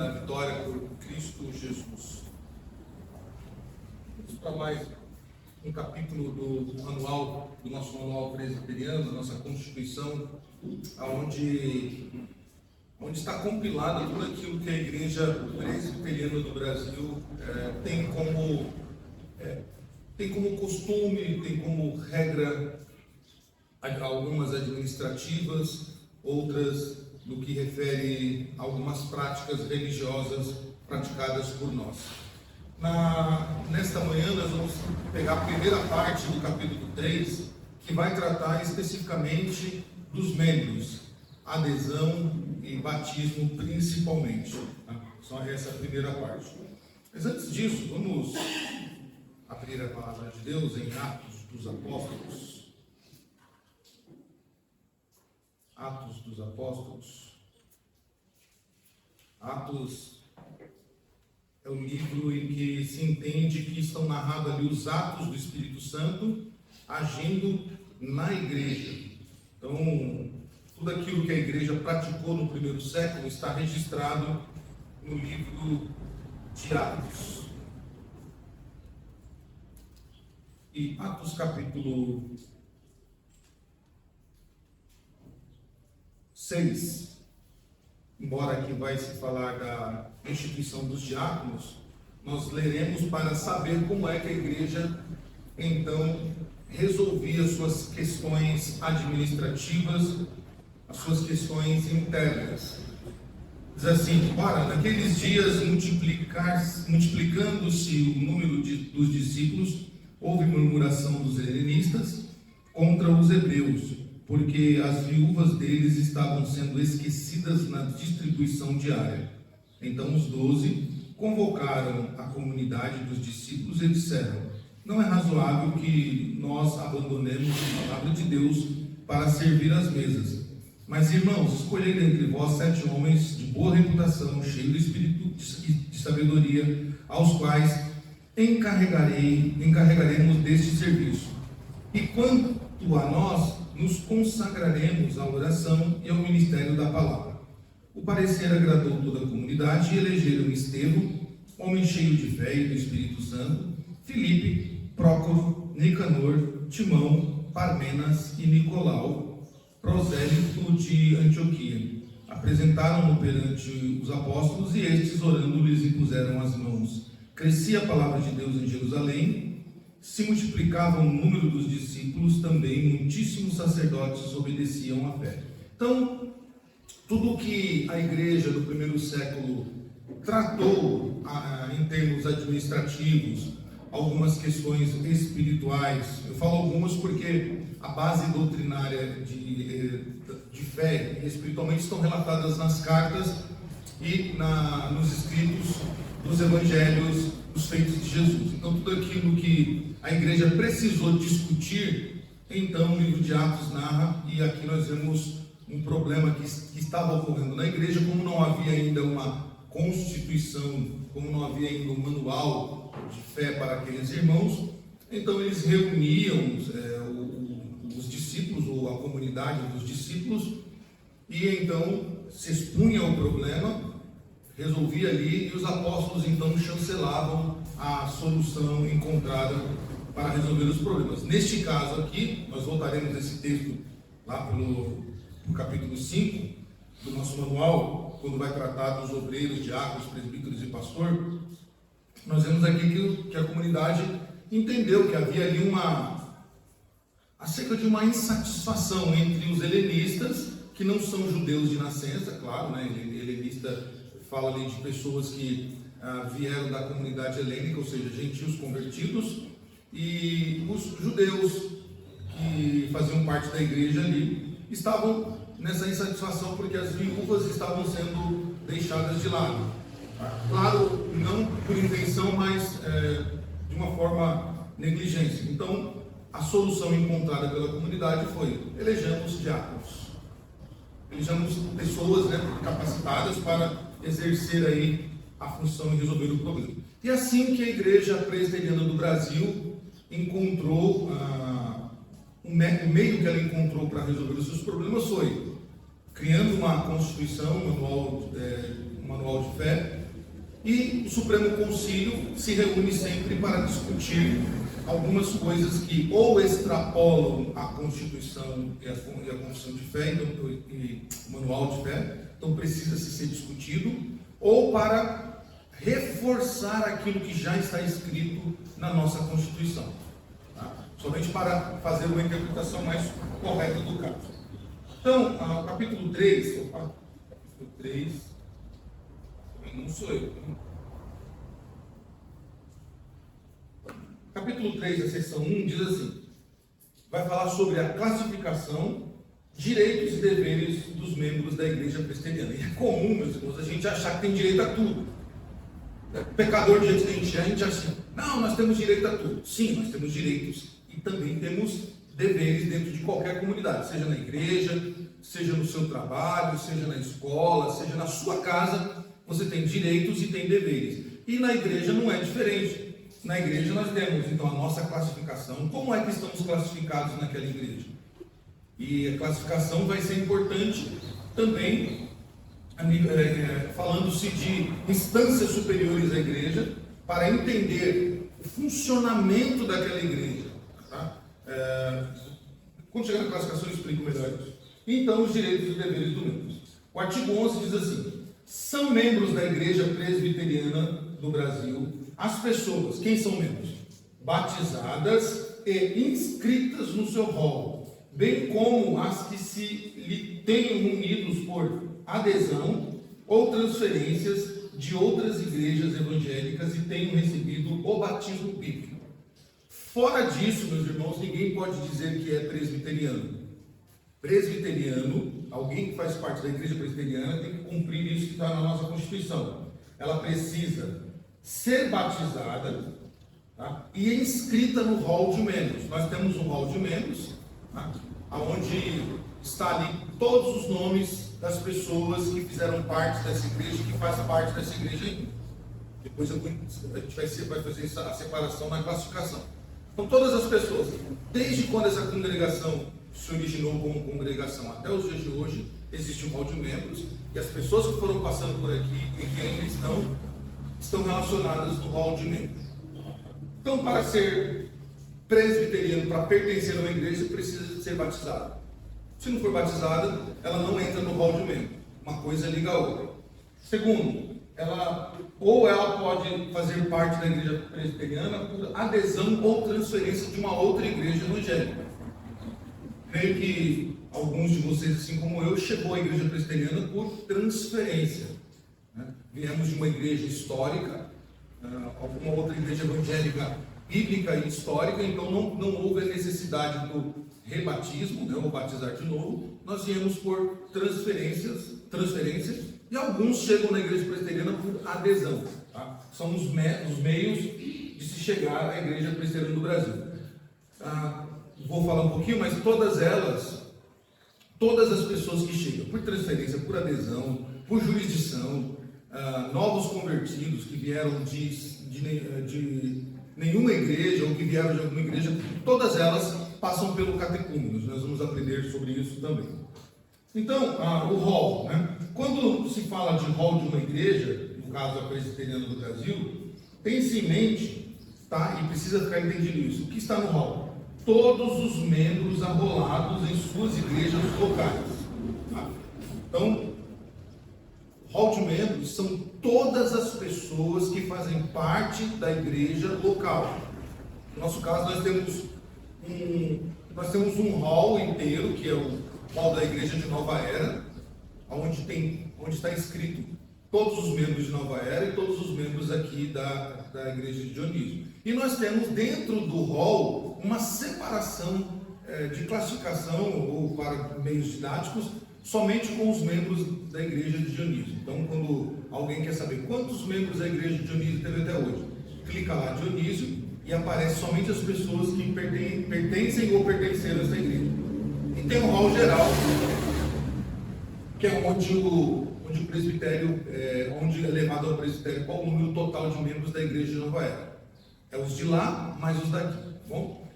da vitória por Cristo Jesus. Vamos para mais um capítulo do nosso manual presbiteriano, da nossa Constituição, onde está compilado tudo aquilo que a Igreja Presbiteriana do Brasil tem como costume, tem como regra, algumas administrativas, outras no que refere a algumas práticas religiosas praticadas por nós. Nesta manhã nós vamos pegar a primeira parte do capítulo 3, que vai tratar especificamente dos membros, adesão e batismo principalmente. Só essa primeira parte. Mas antes disso, vamos abrir a palavra de Deus em Atos dos Apóstolos. Atos dos Apóstolos. Atos é o livro em que se entende que estão narrados ali os atos do Espírito Santo agindo na igreja. Então, tudo aquilo que a igreja praticou no primeiro século está registrado no livro de Atos. E Atos capítulo 6, embora aqui vai se falar da instituição dos diáconos, nós leremos para saber como é que a igreja então resolvia suas questões administrativas, as suas questões internas. Diz assim: ora, naqueles dias, multiplicando-se o número dos discípulos, houve murmuração dos helenistas contra os hebreus, porque as viúvas deles estavam sendo esquecidas na distribuição diária. Então os 12 convocaram a comunidade dos discípulos e disseram: não é razoável que nós abandonemos a palavra de Deus para servir às mesas. Mas, irmãos, escolhei dentre vós 7 homens de boa reputação, cheios do espírito de sabedoria, aos quais encarregaremos deste serviço. E quanto a nós, nos consagraremos à oração e ao ministério da palavra. O parecer agradou toda a comunidade e elegeram Estevão, homem cheio de fé e do Espírito Santo, Filipe, Prócoro, Nicanor, Timão, Parmenas e Nicolau, prosélito de Antioquia. Apresentaram-no perante os apóstolos e estes, orando, lhes impuseram as mãos. Crescia a palavra de Deus em Jerusalém, se multiplicava o número dos discípulos, também muitíssimos sacerdotes obedeciam à fé. Então, tudo que a igreja do primeiro século tratou em termos administrativos, algumas questões espirituais, eu falo algumas porque a base doutrinária de fé espiritualmente estão relatadas nas cartas e nos escritos dos evangelhos, dos feitos de Jesus. Então, tudo aquilo que a igreja precisou discutir, então o livro de Atos narra, e aqui nós vemos um problema que estava ocorrendo na igreja. Como não havia ainda uma constituição, como não havia ainda um manual de fé para aqueles irmãos, então eles reuniam os discípulos, ou a comunidade dos discípulos, e então se expunha ao problema, resolvia ali, e os apóstolos então chancelavam a solução encontrada para resolver os problemas. Neste caso aqui, nós voltaremos esse texto lá pelo capítulo 5 do nosso manual, quando vai tratar dos obreiros, diáconos, presbíteros e pastor. Nós vemos aqui que a comunidade entendeu que havia ali acerca de uma insatisfação entre os helenistas, que não são judeus de nascença, claro, né? Helenista fala ali de pessoas que vieram da comunidade helênica, ou seja, gentios convertidos, e os judeus que faziam parte da igreja ali estavam nessa insatisfação porque as viúvas estavam sendo deixadas de lado. Claro, não por intenção, mas de uma forma negligência. Então, a solução encontrada pela comunidade foi: elejamos diáconos, elejamos pessoas capacitadas para exercer aí a função de resolver o problema. E assim que a Igreja Presbiteriana do Brasil encontrou, o meio que ela encontrou para resolver os seus problemas foi criando uma constituição, um manual de fé, E o Supremo Concílio se reúne sempre para discutir algumas coisas que ou extrapolam a Constituição e a Confissão de Fé e o Manual de Fé, então precisa ser discutido, ou para reforçar aquilo que já está escrito na nossa Constituição, tá? Somente para fazer uma interpretação mais correta do caso. Então, capítulo 3, capítulo 3, não sou eu. Capítulo 3, a seção 1, diz assim: vai falar sobre a classificação, direitos e deveres dos membros da igreja presbiteriana. E é comum, meus irmãos, a gente achar que tem direito a tudo. Pecador, do jeito que a gente acha assim, não, nós temos direito a tudo. Sim, nós temos direitos e também temos deveres dentro de qualquer comunidade, seja na igreja, seja no seu trabalho, seja na escola, seja na sua casa, você tem direitos e tem deveres. E na igreja não é diferente. Na igreja nós temos, então, a nossa classificação. Como é que estamos classificados naquela igreja? E a classificação vai ser importante também, falando-se de instâncias superiores à igreja, para entender o funcionamento daquela igreja. Tá? Quando chegar na classificação eu explico melhor isso. Então, os direitos e os deveres do membro. O artigo 11 diz assim: são membros da igreja presbiteriana do Brasil as pessoas, quem são membros? Batizadas e inscritas no seu rol, bem como as que se lhe tenham unidos por adesão ou transferências de outras igrejas evangélicas e tenham recebido o batismo bíblico. Fora disso, meus irmãos, ninguém pode dizer que é presbiteriano. Presbiteriano, alguém que faz parte da igreja presbiteriana, tem que cumprir isso que está na nossa Constituição. Ela precisa ser batizada, tá? E inscrita no rol de membros. Nós temos um rol de membros, tá? Onde está ali todos os nomes das pessoas que fizeram parte dessa igreja, que fazem parte dessa igreja ainda. Depois a gente vai fazer a separação na classificação. Então, todas as pessoas, desde quando essa congregação se originou como congregação até os dias de hoje, existe um rol de membros, e as pessoas que foram passando por aqui e que ainda estão relacionadas no rol de membros. Então, para ser presbiteriano, para pertencer a uma igreja, precisa ser batizado. Se não for batizada, ela não entra no rol de membro. Uma coisa liga a outra. Segundo, ela pode fazer parte da igreja presbiteriana por adesão ou transferência de uma outra igreja evangélica. Creio que alguns de vocês, assim como eu, chegou à igreja presbiteriana por transferência. Viemos de uma igreja histórica, alguma outra igreja evangélica bíblica e histórica, então não houve a necessidade do rebatismo, ou batizar de novo. Nós viemos por transferências, e alguns chegam na igreja presbiteriana por adesão. Tá? São os meios de se chegar à igreja presbiteriana do Brasil. Vou falar um pouquinho, mas todas as pessoas que chegam por transferência, por adesão, por jurisdição, novos convertidos que vieram de nenhuma igreja ou que vieram de alguma igreja, todas elas passam pelo catecúmenos. Nós vamos aprender sobre isso também. Então, o rol, né? Quando se fala de rol de uma igreja, no caso a presbiteriana do Brasil, tem-se em mente, tá? E precisa ficar entendido isso. O que está no rol? Todos os membros arrolados em suas igrejas locais. Tá? Então, hall de membros são todas as pessoas que fazem parte da igreja local. No nosso caso, nós temos um hall inteiro, que é o hall da igreja de Nova Era, onde está escrito todos os membros de Nova Era e todos os membros aqui da igreja de Dionísio. E nós temos dentro do hall uma separação de classificação, ou para meios didáticos, somente com os membros da igreja de Dionísio. Então, quando alguém quer saber quantos membros da igreja de Dionísio teve até hoje, clica lá Dionísio e aparece somente as pessoas que pertencem ou pertenceram a essa igreja. E tem um hall geral, que é onde o presbitério, onde é levado ao presbitério qual o número total de membros da igreja de Nova Era. É os de lá, mais os daqui, tá bom?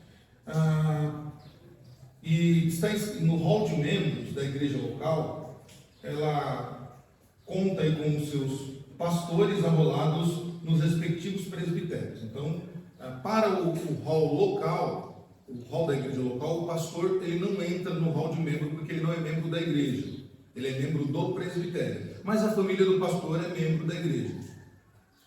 E está no hall de membros da igreja local, ela conta aí com os seus pastores arrolados nos respectivos presbitérios. Então, para o hall local, o hall da igreja local, o pastor ele não entra no hall de membro porque ele não é membro da igreja, ele é membro do presbitério, mas a família do pastor é membro da igreja.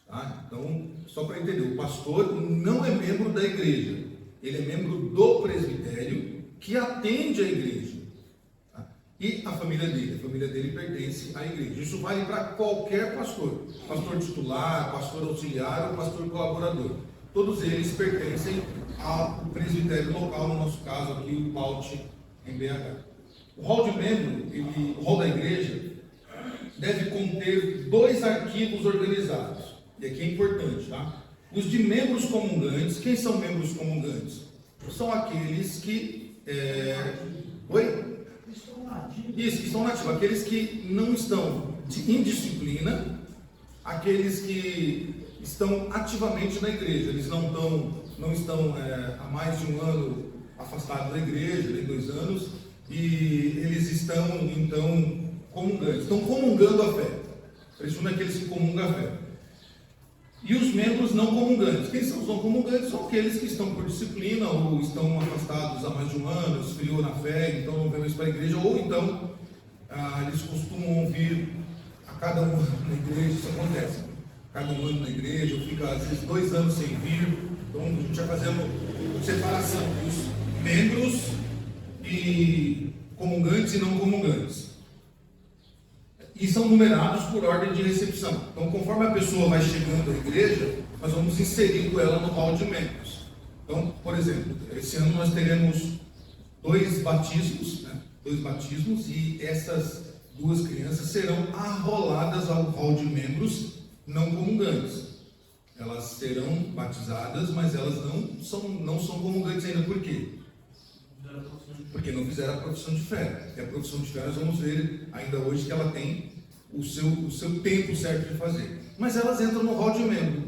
Tá? Então, só para entender, o pastor não é membro da igreja, ele é membro do presbitério que atende a igreja. Tá? E a família dele pertence à igreja. Isso vale para qualquer pastor, pastor titular, pastor auxiliar ou pastor colaborador. Todos eles pertencem ao presbitério local, no nosso caso aqui, o PAUT em BH. O hall de membro, o hall da igreja, deve conter 2 arquivos organizados. E aqui é importante, tá? Os de membros comungantes. Quem são membros comungantes? São aqueles que... Oi? Isso, que estão nativos. Aqueles que não estão em disciplina, aqueles que estão ativamente na igreja. Eles não estão há mais de um ano afastados da igreja, nem 2 anos, e eles estão, então, comungantes. Estão comungando a fé. Presume aqueles que comungam a fé. E os membros não comungantes. Quem são os não comungantes? São aqueles que estão por disciplina ou estão afastados há mais de um ano, esfriou na fé, então não vêm mais para a igreja, ou então eles costumam vir a cada um ano na igreja. Isso acontece. Cada um ano na igreja, ou fica às vezes 2 anos sem vir. Então a gente vai fazendo separação dos membros e comungantes e não comungantes. E são numerados por ordem de recepção. Então, conforme a pessoa vai chegando à igreja, nós vamos inserindo ela no hall de membros. Então, por exemplo, esse ano nós teremos 2 batismos, né? 2 batismos, e essas 2 crianças serão arroladas ao hall de membros não comungantes. Elas serão batizadas, mas elas não são comungantes ainda. Por quê? Porque não fizeram a profissão de fé. E a profissão de fé nós vamos ver ainda hoje que ela tem o seu tempo certo de fazer. Mas elas entram no hall de membro.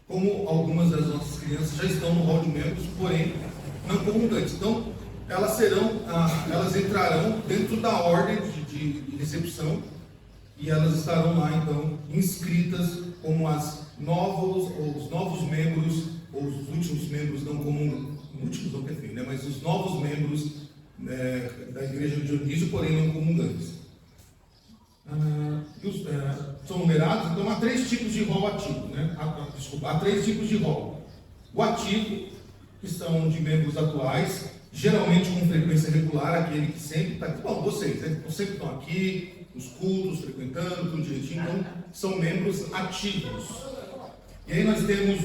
Como algumas das nossas crianças já estão no hall de membros, porém não comungantes. Então, elas entrarão dentro da ordem de recepção e elas estarão lá, então, inscritas como os novos membros, ou os últimos membros não comungantes. Últimos não perfeito, né? Mas os novos membros da igreja de Dionísio, porém não comungantes. São numerados, então há 3 tipos de rol ativo, né? Há 3 tipos de rol. O ativo, que são de membros atuais, geralmente com frequência regular, aquele que sempre está aqui. Bom, vocês, né? Sempre estão aqui, nos cultos, frequentando, tudo direitinho, então são membros ativos. E aí nós temos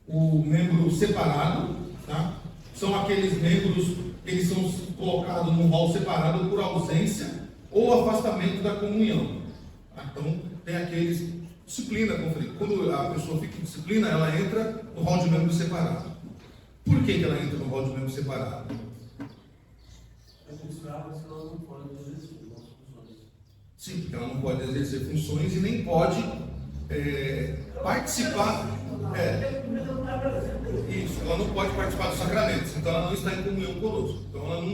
o membro separado, tá? São aqueles membros que eles são colocados num rol separado por ausência ou afastamento da comunhão. Tá? Então, tem aqueles disciplina, quando a pessoa fica em disciplina, ela entra no rol de membro separado. Por que ela entra no rol de membro separado? Sim, porque ela não pode exercer funções e nem pode participar. Isso, ela não pode participar dos sacramentos, então ela não está em comunhão conosco. Então ela não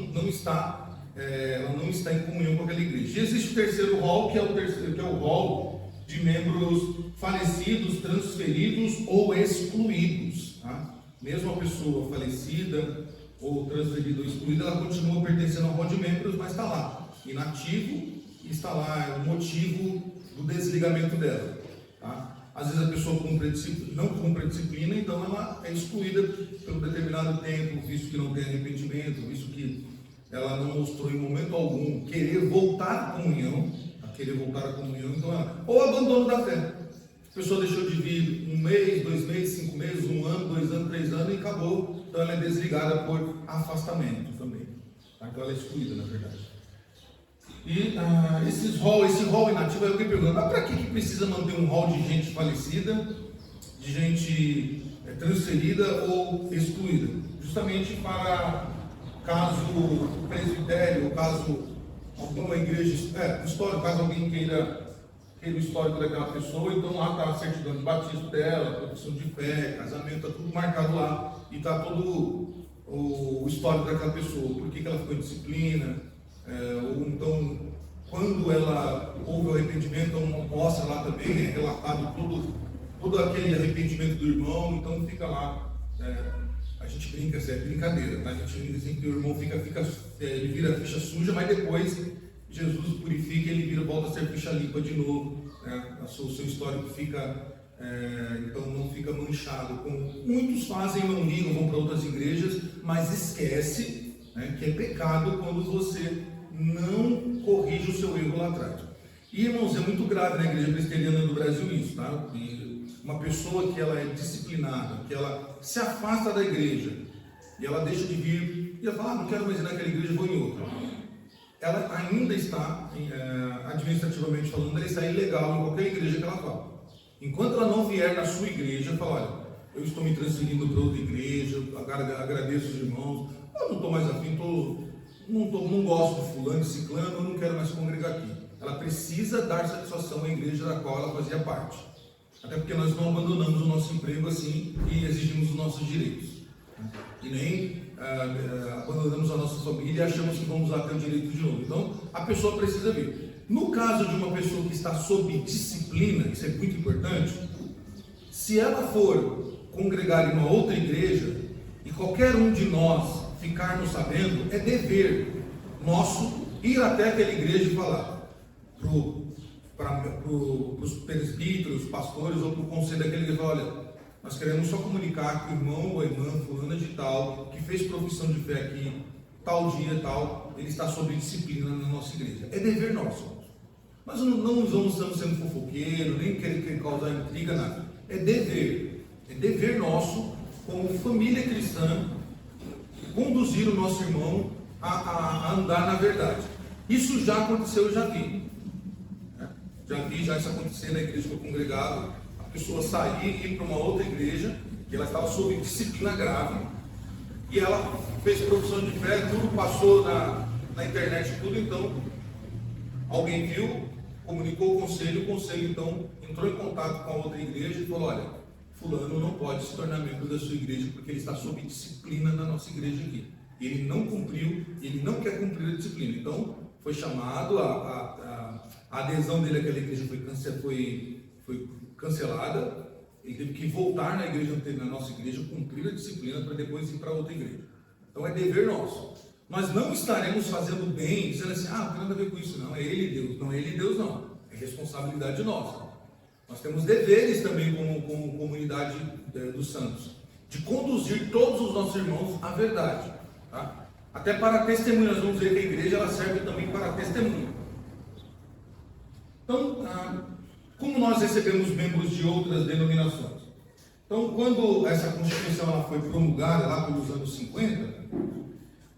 está em comunhão com aquela igreja. E existe o terceiro rol, que é o rol de membros falecidos, transferidos ou excluídos. Tá? Mesmo a pessoa falecida ou transferida ou excluída, ela continua pertencendo ao rol de membros, mas está lá, inativo, e está lá o motivo do desligamento dela. Tá? Às vezes a pessoa não cumpre a disciplina, então ela é excluída pelo determinado tempo, visto que não tem arrependimento, visto que ela não mostrou em momento algum querer voltar à comunhão, então ou abandono da fé. A pessoa deixou de vir 1 mês, 2 meses, 5 meses, 1 ano, 2 anos, 3 anos e acabou, então ela é desligada por afastamento também. Tá? Então ela é excluída, na verdade. E esse rol inativo, eu fiquei perguntando, para que precisa manter um rol de gente falecida, de gente transferida ou excluída? Justamente para caso o presbitério, caso alguma igreja, histórico, caso alguém queira o histórico daquela pessoa, então lá está a certidão de batismo dela, profissão de fé, casamento, está tudo marcado lá, e está todo o histórico daquela pessoa, por que ela ficou em disciplina, ou então quando ela houve o arrependimento, mostra lá também, é relatado todo aquele arrependimento do irmão, então fica lá, a gente brinca, é brincadeira, tá? A gente brinca assim que o irmão ele vira ficha suja, mas depois Jesus purifica, ele volta a ser ficha limpa de novo, né? O seu histórico fica, então não fica manchado, como muitos fazem, não ligam, vão para outras igrejas, mas esquece, né, que é pecado quando você não corrige o seu erro lá atrás. E, irmãos, é muito grave na igreja presbiteriana do Brasil isso, tá? E uma pessoa que ela é disciplinada, que ela se afasta da igreja, e ela deixa de vir, e ela fala, não quero mais ir naquela igreja, vou em outra. Ela ainda está, administrativamente falando, ela está ilegal em qualquer igreja que ela vá. Enquanto ela não vier na sua igreja, fala, olha, eu estou me transferindo para outra igreja, agradeço os irmãos, eu não estou mais afim, não gosto de fulano, de ciclano, eu não quero mais congregar aqui. Ela precisa dar satisfação à igreja da qual ela fazia parte. Até porque nós não abandonamos o nosso emprego assim e exigimos os nossos direitos. E nem abandonamos a nossa família e achamos que vamos lá ter o direito de novo. Então, a pessoa precisa vir. No caso de uma pessoa que está sob disciplina, isso é muito importante, se ela for congregar em uma outra igreja e qualquer um de nós ficarmos sabendo, é dever nosso ir até aquela igreja e falar para os presbíteros, pastores ou para o conselho daquele igreja, olha, nós queremos só comunicar que o irmão ou a irmã fulana de tal, que fez profissão de fé aqui, tal dia, tal, ele está sob disciplina na nossa igreja. É dever nosso. Nós não estamos sendo fofoqueiros, nem querer causar intriga, nada. É dever nosso, como família cristã, conduzir o nosso irmão a andar na verdade. Isso já aconteceu, eu já vi. Já vi isso acontecer na igreja que eu congregava, a pessoa sair e ir para uma outra igreja, que ela estava sob disciplina grave, e ela fez profissão de fé, tudo passou na internet, tudo, então alguém viu, comunicou o conselho então entrou em contato com a outra igreja e falou, olha, fulano não pode se tornar membro da sua igreja porque ele está sob disciplina na nossa igreja aqui. Ele não cumpriu, ele não quer cumprir a disciplina. Então, foi chamado, a adesão dele àquela igreja foi cancelada, ele teve que voltar na nossa igreja, cumprir a disciplina para depois ir para outra igreja. Então, é dever nosso. Nós não estaremos fazendo bem, dizendo assim, não tem nada a ver com isso, não, é ele Deus. Não é ele Deus, não. É responsabilidade nossa. Nós temos deveres também como comunidade dos santos, de conduzir todos os nossos irmãos à verdade. Tá? Até para testemunho, nós vamos ver que a igreja ela serve também para testemunho. Então, como nós recebemos membros de outras denominações? Então, quando essa Constituição ela foi promulgada lá pelos anos 50,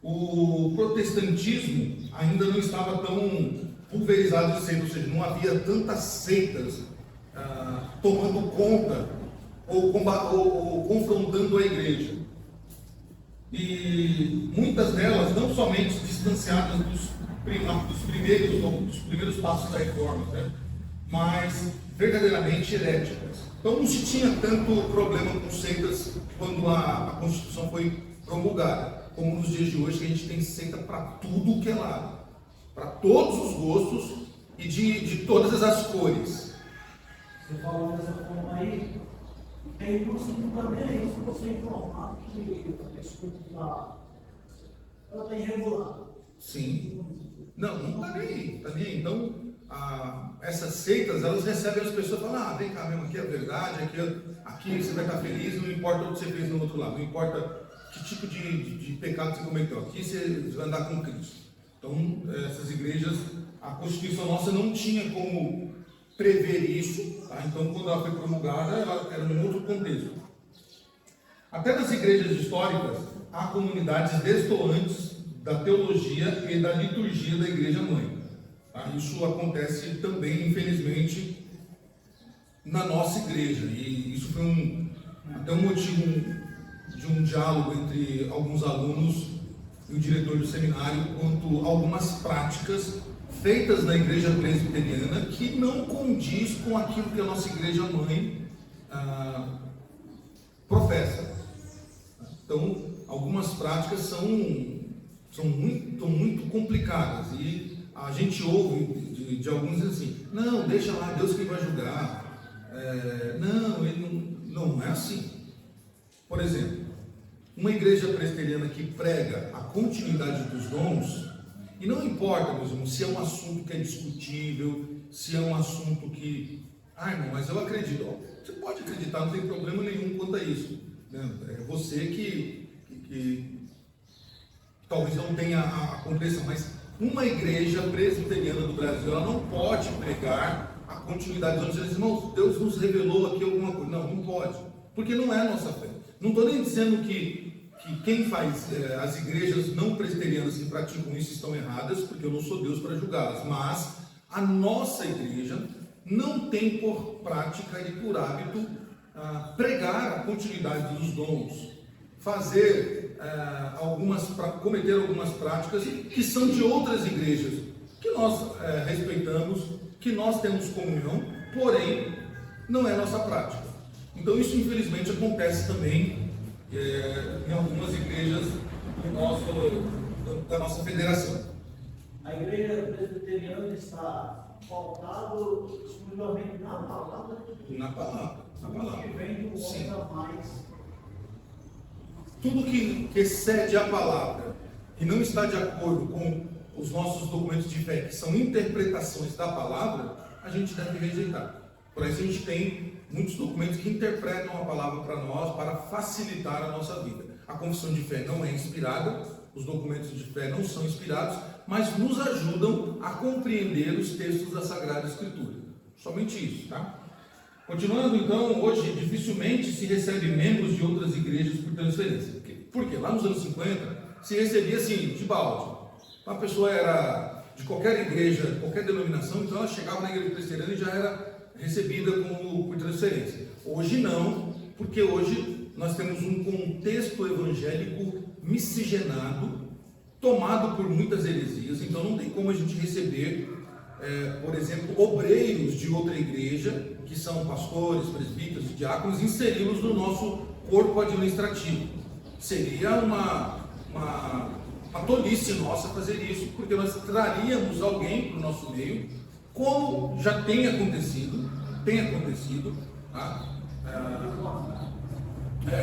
o protestantismo ainda não estava tão pulverizado de ser, ou seja, não havia tantas seitas tomando conta ou confrontando a igreja. E muitas delas não somente distanciadas dos primeiros passos da reforma, né? Mas verdadeiramente heréticas. Então não se tinha tanto problema com seitas quando a Constituição foi promulgada, como nos dias de hoje, que a gente tem seita para tudo que é lado, para todos os gostos e de todas as cores. Você falou dessa forma aí, tem inclusive também é isso, você informar que a pessoa ela está irregular. Sim. Não está nem aí. Então, essas seitas, elas recebem as pessoas e falam, vem cá mesmo, aqui é a verdade, aqui você vai estar feliz, não importa o que você fez no outro lado, não importa que tipo de pecado você cometeu, aqui você vai andar com Cristo. Então, essas igrejas, a Constituição nossa não tinha como prever isso, tá? Então, quando ela foi promulgada, ela era num outro contexto. Até nas igrejas históricas, há comunidades destoantes da teologia e da liturgia da igreja mãe. Tá? Isso acontece também, infelizmente, na nossa igreja. E isso foi até um motivo de um diálogo entre alguns alunos e o diretor do seminário quanto a algumas práticas feitas na igreja presbiteriana que não condiz com aquilo que a nossa igreja mãe professa. Então, algumas práticas são muito complicadas e a gente ouve de alguns assim, não, deixa lá, Deus que vai julgar. Não, ele não é assim. Por exemplo, uma igreja presbiteriana que prega a continuidade dos dons, e não importa, meus irmãos, se é um assunto que é discutível, se é um assunto que, irmão, mas eu acredito. Você pode acreditar, não tem problema nenhum quanto a isso, né? É você que talvez não tenha a compreensão, mas uma igreja presbiteriana do Brasil, ela não pode pregar a continuidade dos dons. Irmãos, Deus nos revelou aqui alguma coisa. Não pode, porque não é a nossa fé. Não estou nem dizendo que quem faz, as igrejas não presbiterianas que praticam isso estão erradas, porque eu não sou Deus para julgá-las, mas a nossa igreja não tem por prática e por hábito pregar a continuidade dos dons, cometer algumas práticas que são de outras igrejas, que nós respeitamos, que nós temos comunhão, porém não é nossa prática. Então isso infelizmente acontece também em algumas igrejas da nossa federação. A igreja presbiteriana está pautada exclusivamente na palavra. Na palavra. Que vem do homem a mais. Tudo que excede a palavra e não está de acordo com os nossos documentos de fé, que são interpretações da palavra, a gente deve rejeitar. Por isso a gente tem muitos documentos que interpretam a palavra para nós, para facilitar a nossa vida. A confissão de fé não é inspirada, os documentos de fé não são inspirados, mas nos ajudam a compreender os textos da Sagrada Escritura. Somente isso, tá? Continuando então, hoje dificilmente se recebe membros de outras igrejas por transferência. Por quê? Lá nos anos 50 se recebia assim, de balde. Uma pessoa era de qualquer igreja, qualquer denominação, então ela chegava na igreja presbiteriana e já era recebida por transferência. Hoje não, porque hoje nós temos um contexto evangélico miscigenado, tomado por muitas heresias, então não tem como a gente receber, por exemplo, obreiros de outra igreja, que são pastores, presbíteros e diáconos, inseri-los no nosso corpo administrativo. Seria uma tolice nossa fazer isso, porque nós traríamos alguém para o nosso meio, como já tem acontecido, tá?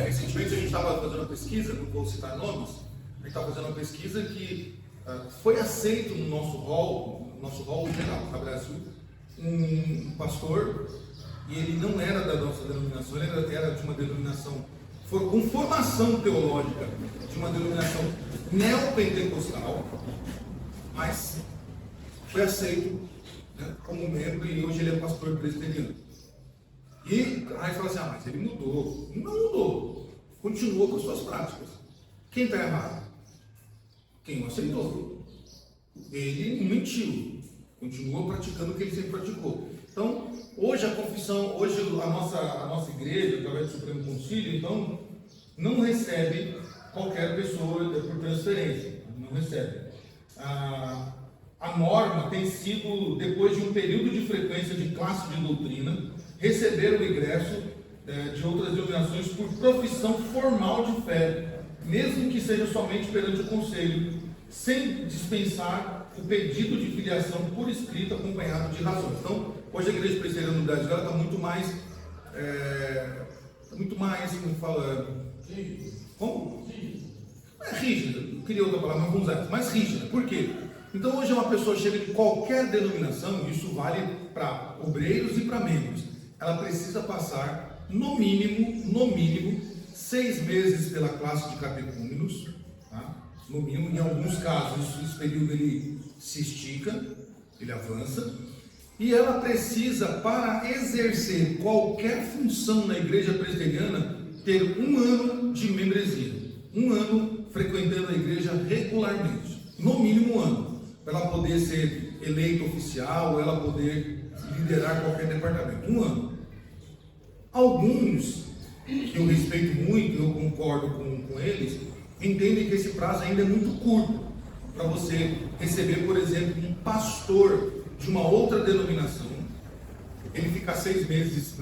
Recentemente a gente estava fazendo uma pesquisa, não vou citar nomes, a gente estava fazendo uma pesquisa que foi aceito no nosso hall geral, no Brasil, um pastor, e ele não era da nossa denominação, ele era de uma denominação com formação teológica, de uma denominação neopentecostal, mas foi aceito, né, como membro, e hoje ele é pastor presbiteriano. E aí fala assim, mas ele mudou. Não mudou, continuou com as suas práticas. Quem está errado? Quem o aceitou. Ele mentiu, continuou praticando o que ele sempre praticou. Então, hoje a confissão, hoje a nossa igreja, através do Supremo Concílio, então, não recebe qualquer pessoa por transferência, não recebe. A norma tem sido, depois de um período de frequência de classe de doutrina, receber o ingresso de outras denominações por profissão formal de fé, mesmo que seja somente perante o conselho, sem dispensar o pedido de filiação por escrito acompanhado de razões. Então, hoje a igreja presbiteriana no Brasil está muito mais, como fala, como? É rígida, não queria outra palavra, mas vamos usar, mais rígida. Por quê? Então hoje uma pessoa chega de qualquer denominação, isso vale para obreiros e para membros, ela precisa passar no mínimo 6 meses pela classe de catecúmenos, tá? No mínimo, em alguns casos esse período ele se estica, ele avança, e ela precisa, para exercer qualquer função na igreja presbiteriana, ter 1 ano de membresia, 1 ano frequentando a igreja regularmente, no mínimo 1 ano, para ela poder ser eleita oficial, ou ela poder liderar qualquer departamento, 1 ano. Alguns, que eu respeito muito, eu concordo com eles, entendem que esse prazo ainda é muito curto para você receber, por exemplo, um pastor de uma outra denominação, ele fica 6 meses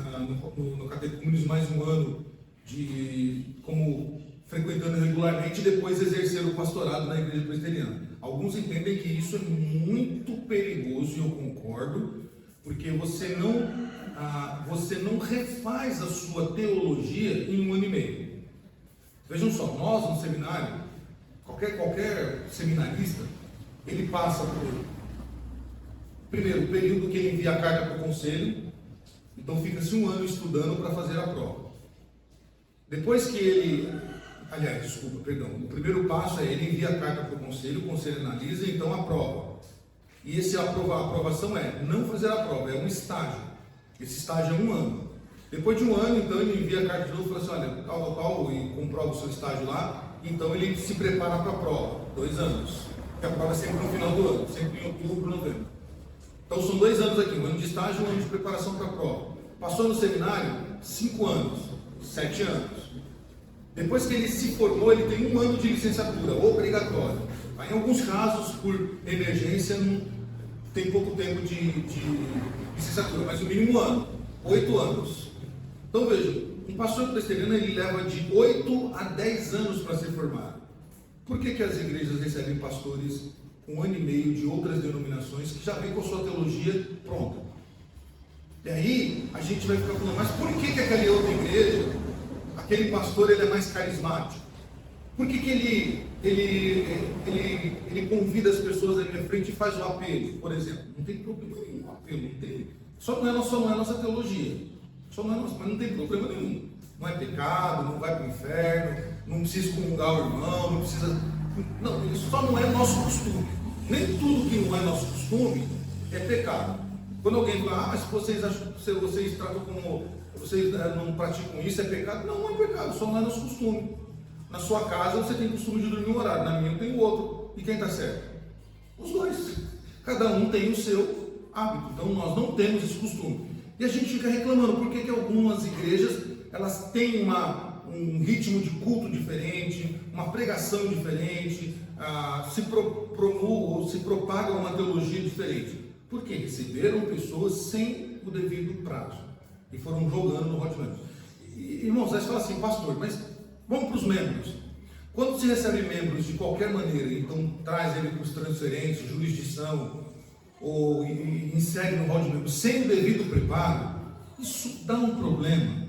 no catecúmenos, mais 1 ano como frequentando regularmente e depois exercer o pastorado na igreja presbiteriana. Alguns entendem que isso é muito perigoso, e eu concordo, porque você não refaz a sua teologia em 1 ano e meio. Vejam só, nós no seminário, qualquer seminarista, ele passa por, primeiro, o período que ele envia a carta para o conselho, então fica-se 1 ano estudando para fazer a prova. Depois que ele, o primeiro passo é ele envia a carta para o conselho analisa e então aprova. E a aprovação é não fazer a prova, é um estágio. Esse estágio é 1 ano. Depois de 1 ano, então ele envia a carta de novo e fala assim, olha, tal, e comprova o seu estágio lá, então ele se prepara para a prova, 2 anos. Porque a prova é sempre no final do ano, sempre em outubro, novembro. Então são 2 anos aqui, 1 ano de estágio e 1 ano de preparação para a prova. Passou no seminário, 5 anos, 7 anos. Depois que ele se formou, ele tem 1 ano de licenciatura, obrigatório. Em alguns casos, por emergência, tem pouco tempo de licenciatura, mas o mínimo 1 ano, 8 anos. Então veja, um pastor presbiteriano ele leva de 8 a 10 anos para ser formado. Por que as igrejas recebem pastores com 1 ano e meio de outras denominações que já vem com a sua teologia pronta? E aí a gente vai ficar falando, mas por que aquela outra igreja, aquele pastor ele é mais carismático? Por que ele convida as pessoas à minha frente e faz o apelo, por exemplo? Não tem problema nenhum, apelo não tem. Só não é nossa teologia. Mas não tem problema nenhum. Não é pecado, não vai para o inferno, não precisa excomungar o irmão, não precisa. Não, isso só não é nosso costume. Nem tudo que não é nosso costume é pecado. Quando alguém fala, mas vocês acham que vocês tratam como. Vocês não praticam isso, é pecado? Não, não é pecado, só não é nosso costume. Na sua casa você tem costume de dormir um horário, na minha eu tenho outro. E quem está certo? Os dois. Cada um tem o seu hábito. Então nós não temos esse costume. E a gente fica reclamando, por que algumas igrejas elas têm um ritmo de culto diferente, uma pregação diferente, se propaga uma teologia diferente? Porque receberam pessoas sem o devido prazo e foram jogando no hot mess. Irmãos, aí você fala assim, pastor, mas vamos para os membros. Quando se recebe membros de qualquer maneira, então traz ele para os transferentes, jurisdição, ou insere no hall de membros sem o devido preparo, isso dá um problema.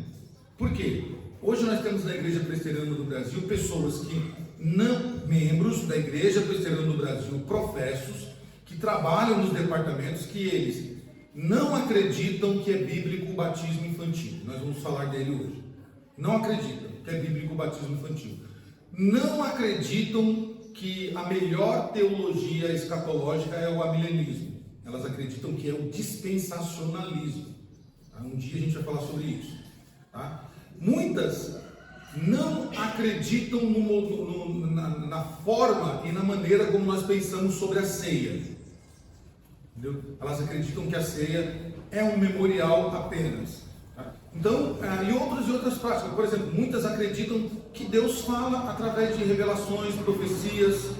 Por quê? Hoje nós temos na Igreja Presbiteriana do Brasil pessoas que não, membros da Igreja Presbiteriana do Brasil, professos, que trabalham nos departamentos, que eles não acreditam que é bíblico o batismo infantil. Nós vamos falar dele hoje. Não acreditam que é bíblico o batismo infantil. Não acreditam que a melhor teologia escatológica é o amilenismo. Elas acreditam que é o dispensacionalismo. Tá? Um dia a gente vai falar sobre isso. Tá? Muitas não acreditam na forma e na maneira como nós pensamos sobre a ceia. Entendeu? Elas acreditam que a ceia é um memorial apenas. Tá? Então, e outras práticas. Por exemplo, muitas acreditam que Deus fala através de revelações, profecias.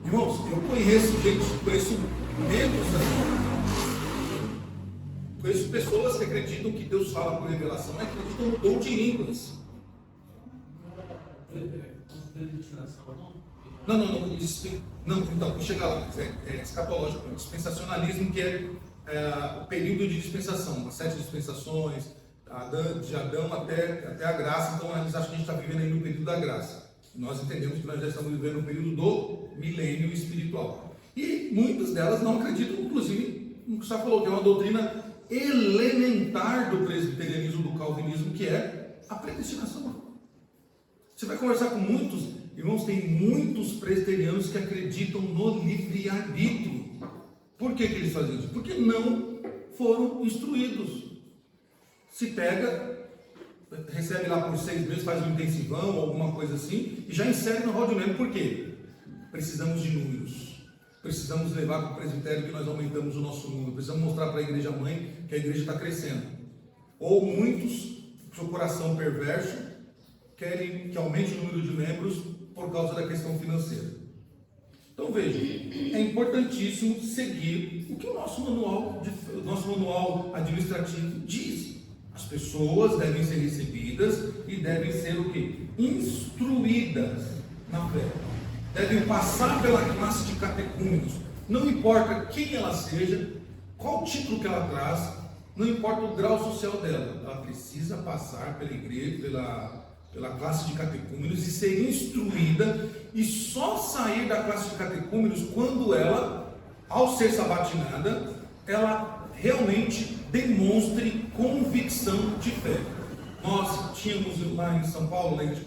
Irmãos, eu conheço membros conheço pessoas que acreditam que Deus fala por revelação e acreditam no dom de línguas. Não, então, chegar lá, é escatológico, é dispensacionalismo, que é o período de dispensação, as 7 dispensações, de Adão até a graça. Então eles acham que a gente está vivendo aí no período da graça. Nós entendemos que nós já estamos vivendo no período do milênio espiritual. E muitas delas não acreditam, inclusive, no que você falou, que é uma doutrina elementar do presbiterianismo, do calvinismo, que é a predestinação. Você vai conversar com muitos irmãos, tem muitos presbiterianos que acreditam no livre-arbítrio. Por que eles fazem isso? Porque não foram instruídos. Se pega, recebe lá por 6 meses, faz um intensivão ou alguma coisa assim, e já insere no hall de membro. Por quê? Precisamos de números. Precisamos levar para o presbitério que nós aumentamos o nosso número. Precisamos mostrar para a igreja mãe que a igreja está crescendo. Ou muitos, seu coração perverso, querem que aumente o número de membros por causa da questão financeira. Então veja, é importantíssimo seguir o que o nosso manual administrativo diz. As pessoas devem ser recebidas e devem ser o quê? Instruídas na fé. Devem passar pela classe de catecúmenos. Não importa quem ela seja, qual título que ela traz, não importa o grau social dela, ela precisa passar pela igreja, pela classe de catecúmenos e ser instruída, e só sair da classe de catecúmenos quando ela, ao ser sabatinada, ela realmente demonstre convicção de fé. Nós tínhamos lá em São Paulo, na igreja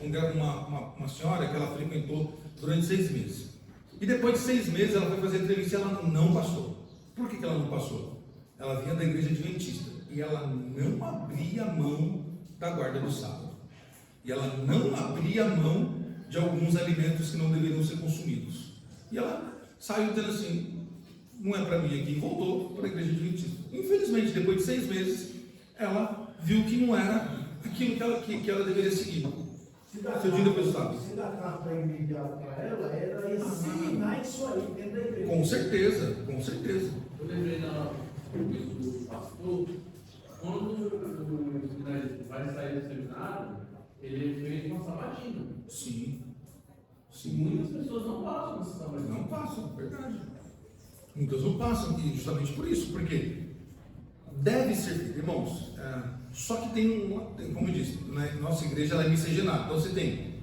uma senhora que ela frequentou durante 6 meses. E depois de 6 meses ela foi fazer entrevista e ela não passou. Por que ela não passou? Ela vinha da igreja adventista e ela não abria mão da guarda do sábado. E ela não abria mão de alguns alimentos que não deveriam ser consumidos. E ela saiu dizendo assim, não é para mim aqui, e voltou para a igreja adventista. Infelizmente, depois de 6 meses, ela viu que não era aquilo que ela deveria seguir. Se dá carta enviada para ela, era ensinar isso aí dentro da igreja. Com certeza, com certeza. Eu lembrei do pastor, quando o vai sair do seminário, ele fez uma sabatina. Sim. Muitas pessoas não passam nessa sabatina. Não passam, verdade. Muitas não passam, e justamente por isso, porque deve ser, irmãos, só que como eu disse, né, nossa igreja ela é miscigenada, então você tem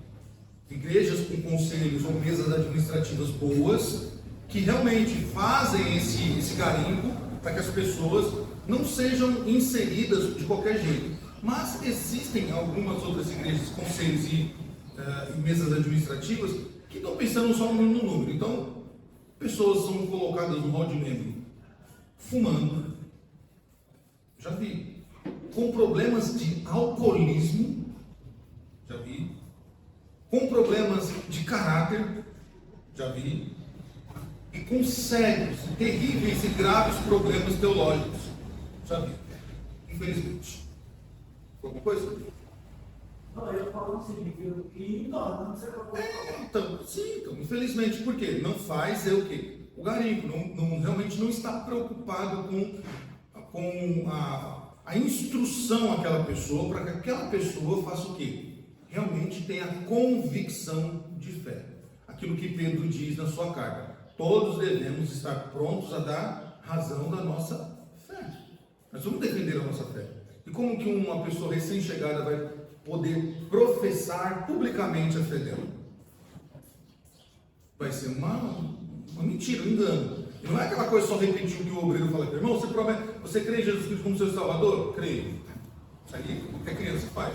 igrejas com conselhos ou mesas administrativas boas, que realmente fazem esse garimpo para que as pessoas não sejam inseridas de qualquer jeito. Mas existem algumas outras igrejas, conselhos e mesas administrativas que estão pensando só no número. Então, pessoas são colocadas no hall de membro fumando, já vi, com problemas de alcoolismo, já vi, com problemas de caráter, já vi, e com sérios, terríveis e graves problemas teológicos, já vi, infelizmente. Alguma coisa? Não, eu falo assim, que não sei o que então, infelizmente, por quê? Não faz o quê? O garimpo, realmente não está preocupado com a instrução àquela pessoa, para que aquela pessoa faça o quê? Realmente tenha convicção de fé. Aquilo que Pedro diz na sua carta. Todos devemos estar prontos a dar razão da nossa fé. Nós vamos defender a nossa fé. E como que uma pessoa recém-chegada vai poder professar publicamente a fé dela? Vai ser uma mentira, um engano. E não é aquela coisa só repetir o que o obreiro fala aqui. Irmão, você crê em Jesus Cristo como seu Salvador? Creio. Isso aí, qualquer criança faz.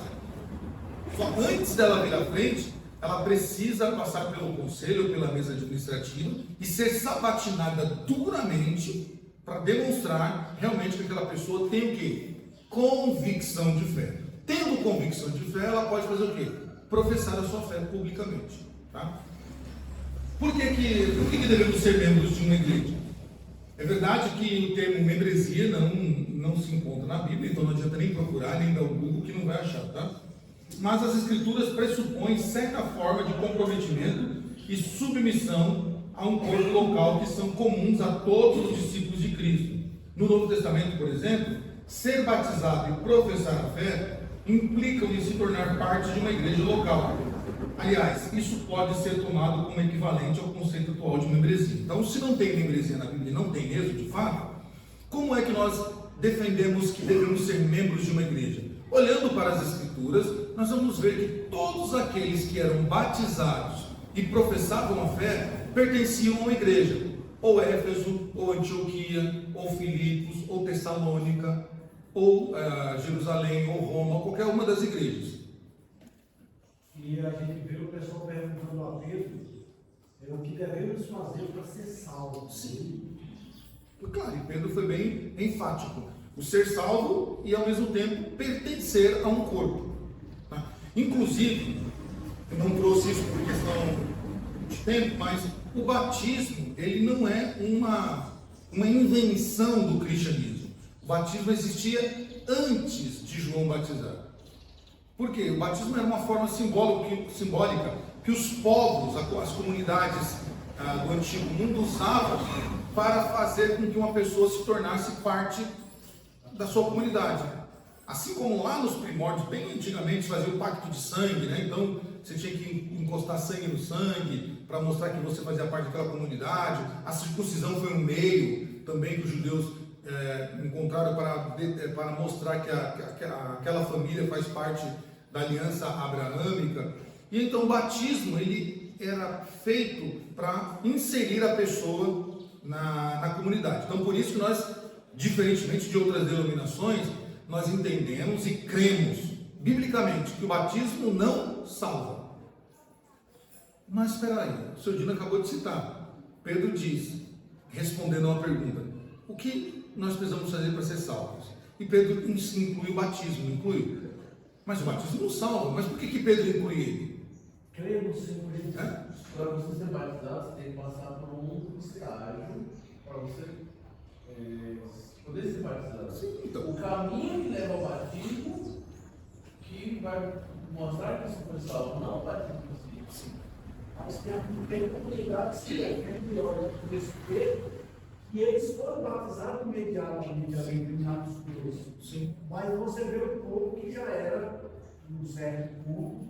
Só antes dela vir à frente, ela precisa passar pelo conselho, pela mesa administrativa e ser sabatinada duramente para demonstrar realmente que aquela pessoa tem o quê? Convicção de fé. Tendo convicção de fé, ela pode fazer o quê? Professar a sua fé publicamente. Tá? Por que devemos ser membros de uma igreja? É verdade que o termo membresia não se encontra na Bíblia, então não adianta nem procurar, nem dar o Google que não vai achar, tá? Mas as Escrituras pressupõem certa forma de comprometimento e submissão a um corpo local que são comuns a todos os discípulos de Cristo. No Novo Testamento, por exemplo, ser batizado e professar a fé implicam em se tornar parte de uma igreja local. Aliás, isso pode ser tomado como equivalente ao conceito atual de membresia. Então, se não tem membresia na Bíblia, não tem mesmo, de fato, como é que nós defendemos que devemos ser membros de uma igreja? Olhando para as Escrituras, nós vamos ver que todos aqueles que eram batizados e professavam a fé pertenciam a uma igreja, ou Éfeso, ou Antioquia, ou Filipos, ou Tessalônica, ou Jerusalém, ou Roma, ou qualquer uma das igrejas. E a gente vê o pessoal perguntando a Pedro o que devemos fazer para ser salvo. Sim. Claro, e Pedro foi bem enfático. O ser salvo e, ao mesmo tempo, pertencer a um corpo. Tá? Inclusive, eu não trouxe isso por questão de tempo, mas o batismo, ele não é uma invenção do cristianismo. O batismo existia antes de João batizar. Por quê? O batismo era uma forma simbólica que os povos, as comunidades do antigo mundo usavam para fazer com que uma pessoa se tornasse parte da sua comunidade. Assim como lá nos primórdios, bem antigamente, fazia o pacto de sangue, né? Então você tinha que encostar sangue no sangue para mostrar que você fazia parte daquela comunidade. A circuncisão foi um meio também que os judeus encontraram para mostrar que aquela família faz parte da aliança abraâmica. E então o batismo ele era feito para inserir a pessoa na comunidade. Então por isso que nós, diferentemente de outras denominações, nós entendemos e cremos biblicamente que o batismo não salva. Mas espera aí, o senhor Dino acabou de citar. Pedro diz, respondendo a uma pergunta, o que nós precisamos fazer para ser salvos? E Pedro inclui o batismo, inclui. Mas o batismo não salva. Mas por que Pedro inclui ele? Creio no Senhor Jesus. Para você ser batizado, você tem que passar por um estágio para você poder ser batizado. Sim, então. O caminho que leva ao batismo que vai mostrar que você foi salvo, não o batismo em si. Mas tem comunidades que é pior por isso que eles foram batizados imediatamente ali, terminados por Deus. Sim. Mas você vê o povo que já era um certo ponto,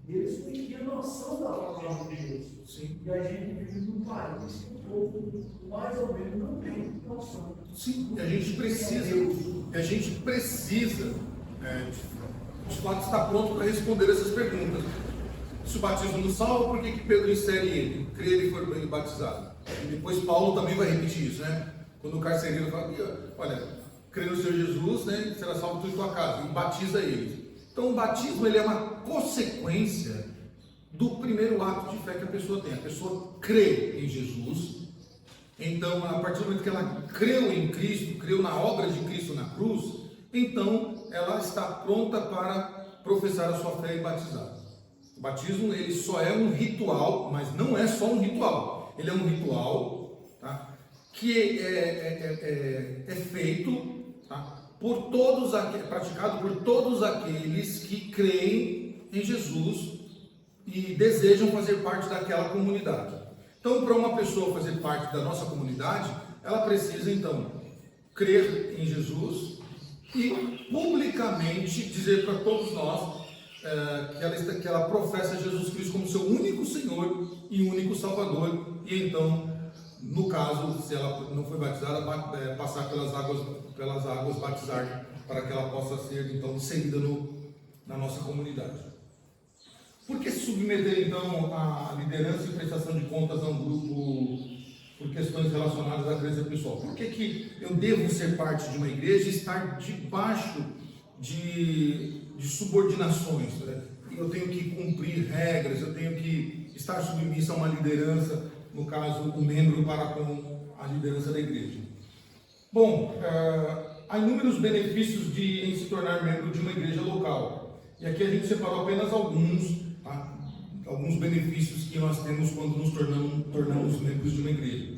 eles não tinham noção da palavra de Deus. Sim. E a gente vive num país que o povo mais ou menos não tem noção. Sim, e a gente precisa, de fato, estar pronto para responder essas perguntas. Se o batismo não salva, por que Pedro insere ele? Crê ele foi bem batizado. E depois Paulo também vai repetir isso, né? Quando o carcereiro fala, olha, crê no Senhor Jesus, né? Será salvo tu e tua casa, e batiza eles. Então o batismo ele é uma consequência do primeiro ato de fé que a pessoa tem. A pessoa crê em Jesus. Então, a partir do momento que ela creu em Cristo, creu na obra de Cristo na cruz, então ela está pronta para professar a sua fé e batizar. O batismo ele só é um ritual, mas não é só um ritual. Ele é um ritual, tá, que é feito, tá, praticado por todos aqueles que creem em Jesus e desejam fazer parte daquela comunidade. Então, para uma pessoa fazer parte da nossa comunidade, ela precisa, então, crer em Jesus e publicamente dizer para todos nós que ela professa Jesus Cristo como seu único Senhor e único Salvador. E então, no caso, se ela não foi batizada, passar pelas águas batizar, para que ela possa ser, então, inserida na nossa comunidade. Por que se submeter, então, à liderança e prestação de contas a um grupo por questões relacionadas à crença pessoal? Por que eu devo ser parte de uma igreja e estar debaixo de subordinações? Né? Eu tenho que cumprir regras, eu tenho que estar submisso a uma liderança, no caso, o membro para com a liderança da igreja. Bom, há inúmeros benefícios em se tornar membro de uma igreja local. E aqui a gente separou apenas alguns benefícios que nós temos quando nos tornamos membros de uma igreja.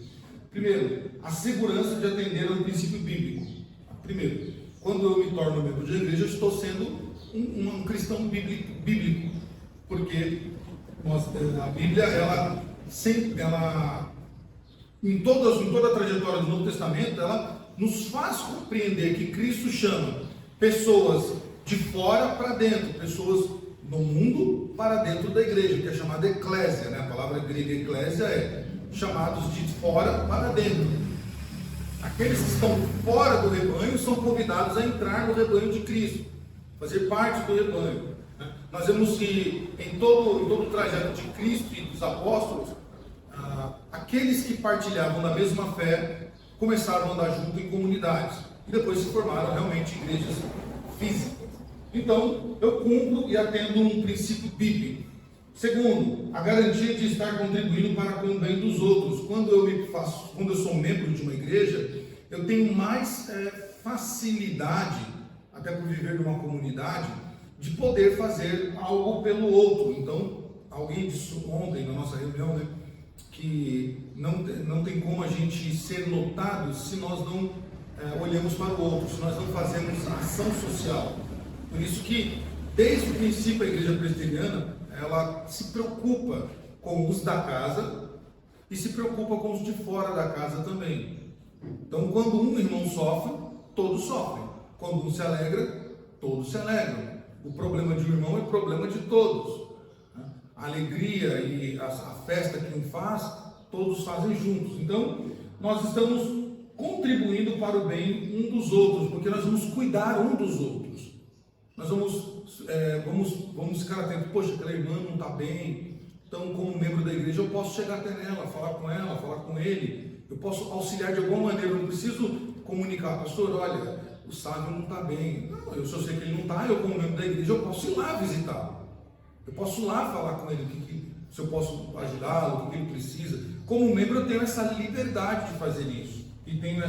Primeiro, a segurança de atender ao princípio bíblico. Primeiro, quando eu me torno membro de uma igreja, eu estou sendo um cristão bíblico, porque a Bíblia, em toda a trajetória do Novo Testamento, ela nos faz compreender que Cristo chama pessoas de fora para dentro, pessoas no mundo para dentro da igreja, que é chamada eclésia, né? A palavra grega eclésia é chamados de fora para dentro. Aqueles que estão fora do rebanho são convidados a entrar no rebanho de Cristo, fazer parte do rebanho. Né? Nós vemos que em todo o trajeto de Cristo e dos apóstolos, aqueles que partilhavam da mesma fé começaram a andar junto em comunidades e depois se formaram realmente igrejas físicas. Então, eu cumpro e atendo um princípio bíblico. Segundo, a garantia de estar contribuindo para com o bem dos outros. Quando eu sou membro de uma igreja, eu tenho mais facilidade, até por viver numa comunidade, de poder fazer algo pelo outro. Então, alguém disse ontem na nossa reunião, né, que não tem como a gente ser notado se nós não olhamos para o outro, se nós não fazemos ação social. Por isso que, desde o princípio, a igreja presbiteriana, ela se preocupa com os da casa e se preocupa com os de fora da casa também. Então, quando um irmão sofre, todos sofrem. Quando um se alegra, todos se alegram. O problema de um irmão é problema de todos. A alegria e a festa que um faz, todos fazem juntos. Então, nós estamos contribuindo para o bem um dos outros, porque nós vamos cuidar um dos outros. Nós vamos ficar atentos. Poxa, aquela irmã não está bem. Então, como membro da igreja, eu posso chegar até ela, falar com ele. Eu posso auxiliar de alguma maneira. Eu não preciso comunicar, pastor, olha, o Sávio não está bem. Não, eu só sei que ele não está. Eu, como membro da igreja, eu posso ir lá visitá-lo. Eu posso ir lá falar com ele, se eu posso ajudá-lo, o que ele precisa. Como membro, eu tenho essa liberdade de fazer isso. E tenho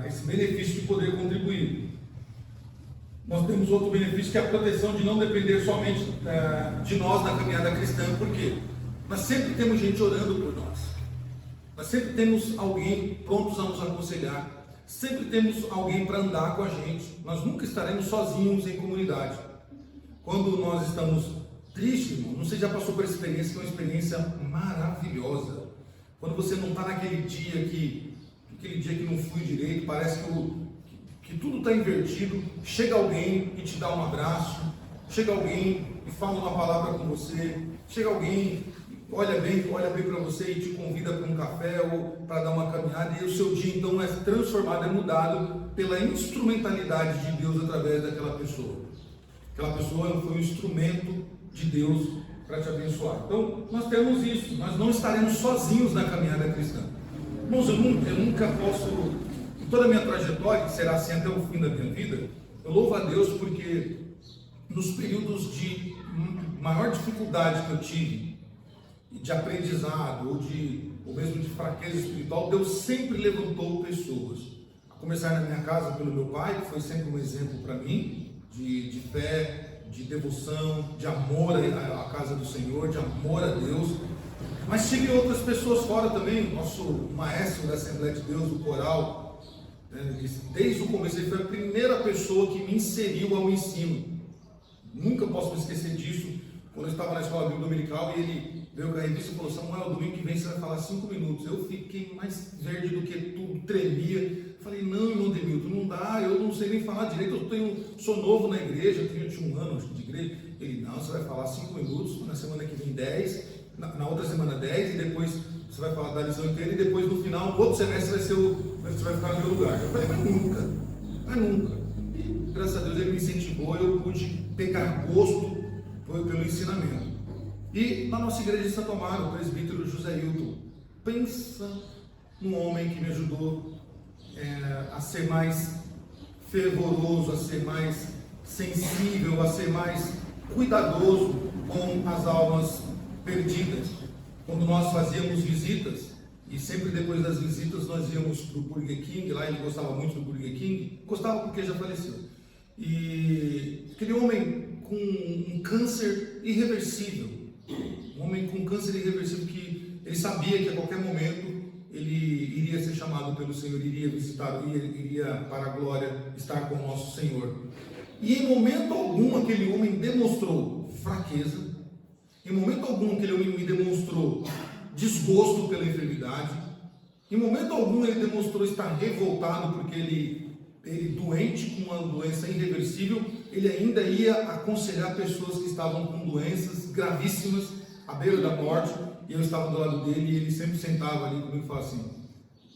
esse benefício de poder contribuir. Nós temos outro benefício, que é a proteção de não depender somente de nós na caminhada cristã. Por quê? Nós sempre temos gente orando por nós. Nós sempre temos alguém prontos a nos aconselhar. Sempre temos alguém para andar com a gente. Nós nunca estaremos sozinhos em comunidade. Quando nós estamos tristes, irmão, não sei se já passou por essa experiência, que é uma experiência maravilhosa. Quando você não está naquele dia que não flui direito, parece que tudo está invertido, chega alguém e te dá um abraço, chega alguém e fala uma palavra com você, chega alguém, olha bem para você e te convida para um café ou para dar uma caminhada, e o seu dia então é transformado, é mudado pela instrumentalidade de Deus através daquela pessoa. Aquela pessoa foi um instrumento de Deus para te abençoar. Então, nós temos isso, nós não estaremos sozinhos na caminhada cristã. Irmãos, eu nunca posso, em toda a minha trajetória, que será assim até o fim da minha vida, eu louvo a Deus porque nos períodos de maior dificuldade que eu tive, de aprendizado, ou mesmo de fraqueza espiritual, Deus sempre levantou pessoas. A começar na minha casa pelo meu pai, que foi sempre um exemplo para mim, de fé, de devoção, de amor à casa do Senhor, de amor a Deus. Mas tive outras pessoas fora também. O nosso maestro da Assembleia de Deus, do coral, desde o começo, ele foi a primeira pessoa que me inseriu ao ensino. Nunca posso me esquecer disso. Quando eu estava na escola bíblica dominical, e ele veio com a revista e falou: Samuel, domingo que vem você vai falar 5 minutos. Eu fiquei mais verde do que tudo, tremia. Falei: não, irmão Demilton, não dá, eu não sei nem falar direito, sou novo na igreja, eu tinha 1 ano de igreja. Ele: não, você vai falar 5 minutos, na semana que vem 10, na outra semana 10, e depois você vai falar da lição inteira, e depois no final, no outro semestre você vai ficar no meu lugar. Eu falei: mas nunca. E, graças a Deus ele me incentivou, eu pude pegar gosto pelo ensinamento. E na nossa igreja de Santo Amaro, o presbítero José Hilton, pensa num homem que me ajudou a ser mais fervoroso, a ser mais sensível, a ser mais cuidadoso com as almas perdidas. Quando nós fazíamos visitas, e sempre depois das visitas nós íamos para o Burger King, lá ele gostava muito do Burger King, gostava porque já faleceu. E aquele homem com um câncer irreversível, que ele sabia que a qualquer momento ele iria ser chamado pelo Senhor, iria visitar, iria para a glória estar com o nosso Senhor. E em momento algum aquele homem demonstrou fraqueza, em momento algum aquele homem me demonstrou desgosto pela enfermidade, em momento algum ele demonstrou estar revoltado porque ele doente com uma doença irreversível, ele ainda ia aconselhar pessoas que estavam com doenças gravíssimas à beira da morte, e eu estava do lado dele e ele sempre sentava ali comigo e falava assim: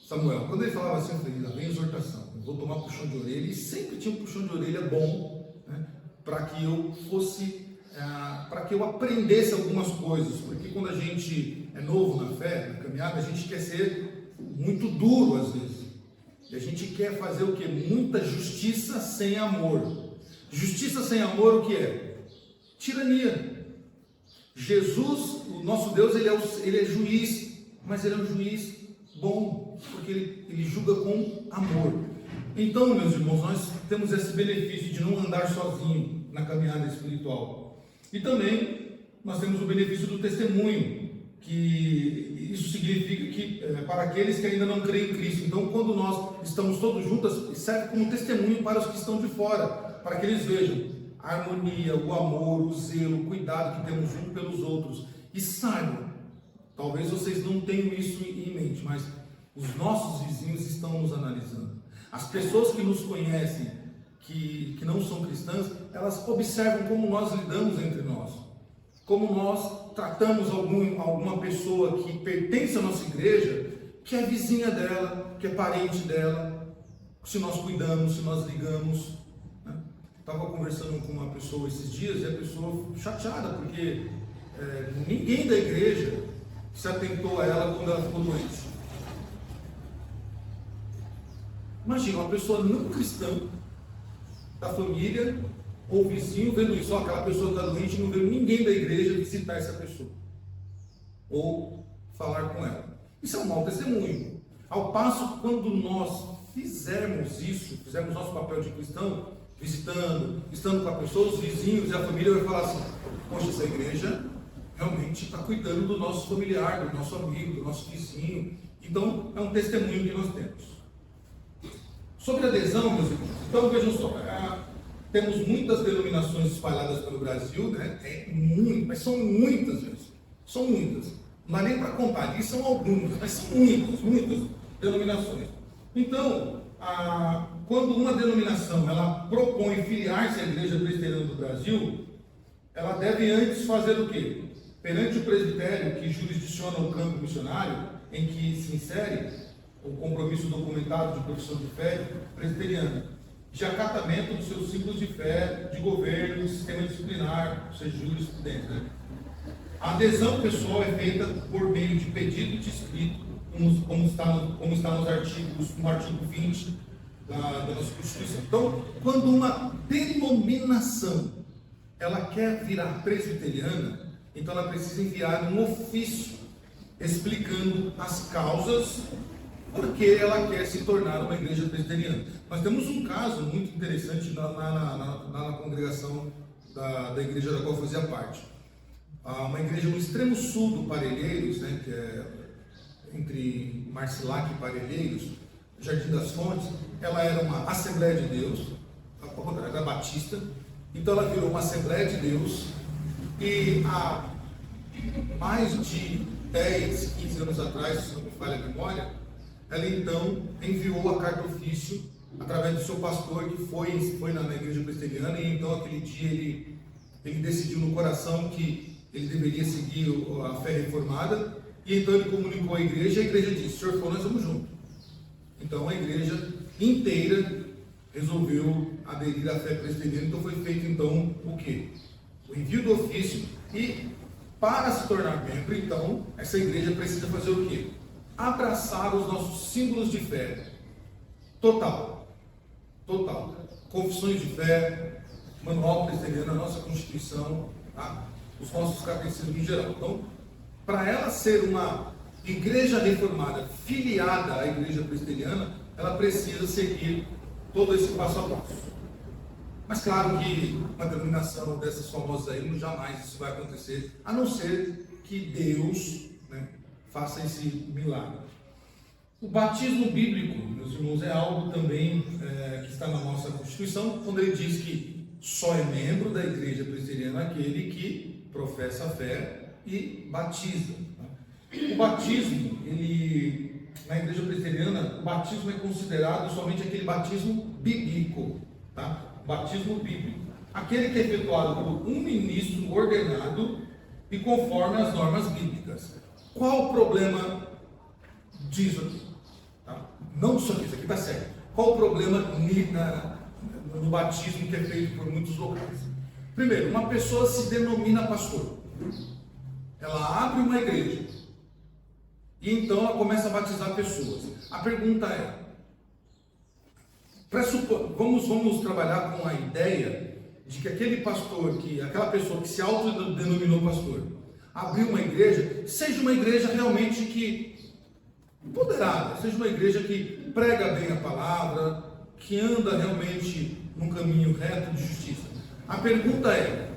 Samuel, quando ele falava assim, eu falei: lá vem exortação, eu vou tomar puxão de orelha, e sempre tinha um puxão de orelha bom, né, para que eu para que eu aprendesse algumas coisas, porque quando a gente é novo na fé, na caminhada, a gente quer ser muito duro às vezes, e a gente quer fazer o que? Muita justiça sem amor. Justiça sem amor, o que é? Tirania. Jesus, o nosso Deus, ele é juiz, mas ele é um juiz bom, porque ele julga com amor. Então, meus irmãos, nós temos esse benefício de não andar sozinho na caminhada espiritual. E também nós temos o benefício do testemunho, que isso significa que para aqueles que ainda não creem em Cristo. Então, quando nós estamos todos juntos, serve como testemunho para os que estão de fora, para que eles vejam a harmonia, o amor, o zelo, o cuidado que temos uns pelos outros. E saibam, talvez vocês não tenham isso em mente, mas os nossos vizinhos estão nos analisando. As pessoas que nos conhecem, que não são cristãs, elas observam como nós lidamos entre nós, como nós tratamos alguma pessoa que pertence à nossa igreja, que é vizinha dela, que é parente dela, se nós cuidamos, se nós ligamos. Estava conversando com uma pessoa esses dias e a pessoa chateada, porque ninguém da igreja se atentou a ela quando ela ficou doente. Imagina, uma pessoa não cristã da família ou vizinho vendo isso, aquela pessoa está doente e não veio ninguém da igreja visitar essa pessoa ou falar com ela. Isso é um mau testemunho. Ao passo, quando nós fizermos isso, fizermos nosso papel de cristão, visitando, estando com a pessoa, os vizinhos e a família vai falar assim: poxa, essa igreja realmente está cuidando do nosso familiar, do nosso amigo, do nosso vizinho. Então, é um testemunho que nós temos. Sobre adesão, meus irmãos, então vejam só, temos muitas denominações espalhadas pelo Brasil, né? Mas são muitas, gente. São muitas. Não dá nem para contar, aqui são algumas, mas são muitas denominações. Então, quando uma denominação ela propõe filiar-se à Igreja Presbiteriana do Brasil, ela deve antes fazer o quê? Perante o presbitério que jurisdiciona o campo missionário, em que se insere o compromisso documentado de profissão de fé presbiteriana, de acatamento dos seus ciclos de fé, de governo, de sistema disciplinar, ou seja, jurisprudência. A adesão pessoal é feita por meio de pedido de escrito, como está no artigo 20 da nossa Constituição. Então, quando uma denominação ela quer virar presbiteriana, então ela precisa enviar um ofício explicando as causas porque ela quer se tornar uma igreja presbiteriana. Nós temos um caso muito interessante na congregação da igreja da qual eu fazia parte. Uma igreja no extremo sul do Parelheiros, né, que é entre Marcilac e Parelheiros, Jardim das Fontes, ela era uma Assembleia de Deus, era batista, então ela virou uma Assembleia de Deus, e há mais de 10, 15 anos atrás, se não me falha a memória, ela então enviou a carta ofício através do seu pastor, que foi na igreja presbiteriana, e então aquele dia ele decidiu no coração que ele deveria seguir a fé reformada, e então ele comunicou à igreja, e a igreja disse: senhor, nós vamos juntos. Então a igreja inteira resolveu aderir à fé presbiteriana. Então foi feito então o quê? O envio do ofício, e para se tornar membro, então, essa igreja precisa fazer o quê? Abraçar os nossos símbolos de fé. Total. Confissões de fé, manual presbiteriano, a nossa Constituição, tá? Os nossos catecismos em geral. Então, para ela ser uma igreja reformada, filiada à igreja presbiteriana, ela precisa seguir todo esse passo a passo. Mas claro que uma denominação dessas famosas aí, jamais isso vai acontecer, a não ser que Deus, né, faça esse milagre. O batismo bíblico, meus irmãos, é algo também que está na nossa Constituição, quando ele diz que só é membro da igreja presbiteriana aquele que professa a fé e batiza. O batismo, na igreja presbiteriana, o batismo é considerado somente aquele batismo bíblico, tá? Batismo bíblico, aquele que é efetuado por um ministro ordenado e conforme as normas bíblicas. Qual o problema disso aqui? Tá? Não só isso aqui está certo. Qual o problema no batismo que é feito por muitos locais? Primeiro, uma pessoa se denomina pastor. Ela abre uma igreja e então ela começa a batizar pessoas. A pergunta é: vamos trabalhar com a ideia de que aquela pessoa que se autodenominou pastor, abriu uma igreja, seja uma igreja realmente que empoderada, seja uma igreja que prega bem a palavra, que anda realmente num caminho reto de justiça. A pergunta é: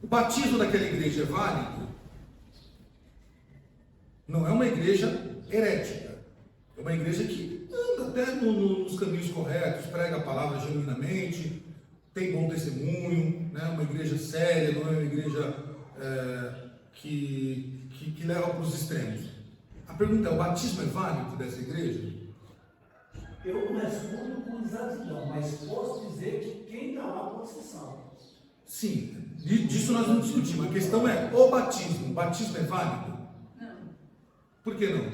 o batismo daquela igreja é válido? Não é uma igreja herética. É uma igreja que anda até nos caminhos corretos, prega a palavra genuinamente, tem bom testemunho, né? Uma igreja séria, não é uma igreja que leva para os extremos. A pergunta é: o batismo é válido dessa igreja? Eu não respondo com exatidão, mas posso dizer que quem está lá pode ser salvo. Sim, disso nós não discutimos. A questão é, o batismo é válido? Não. Por que não?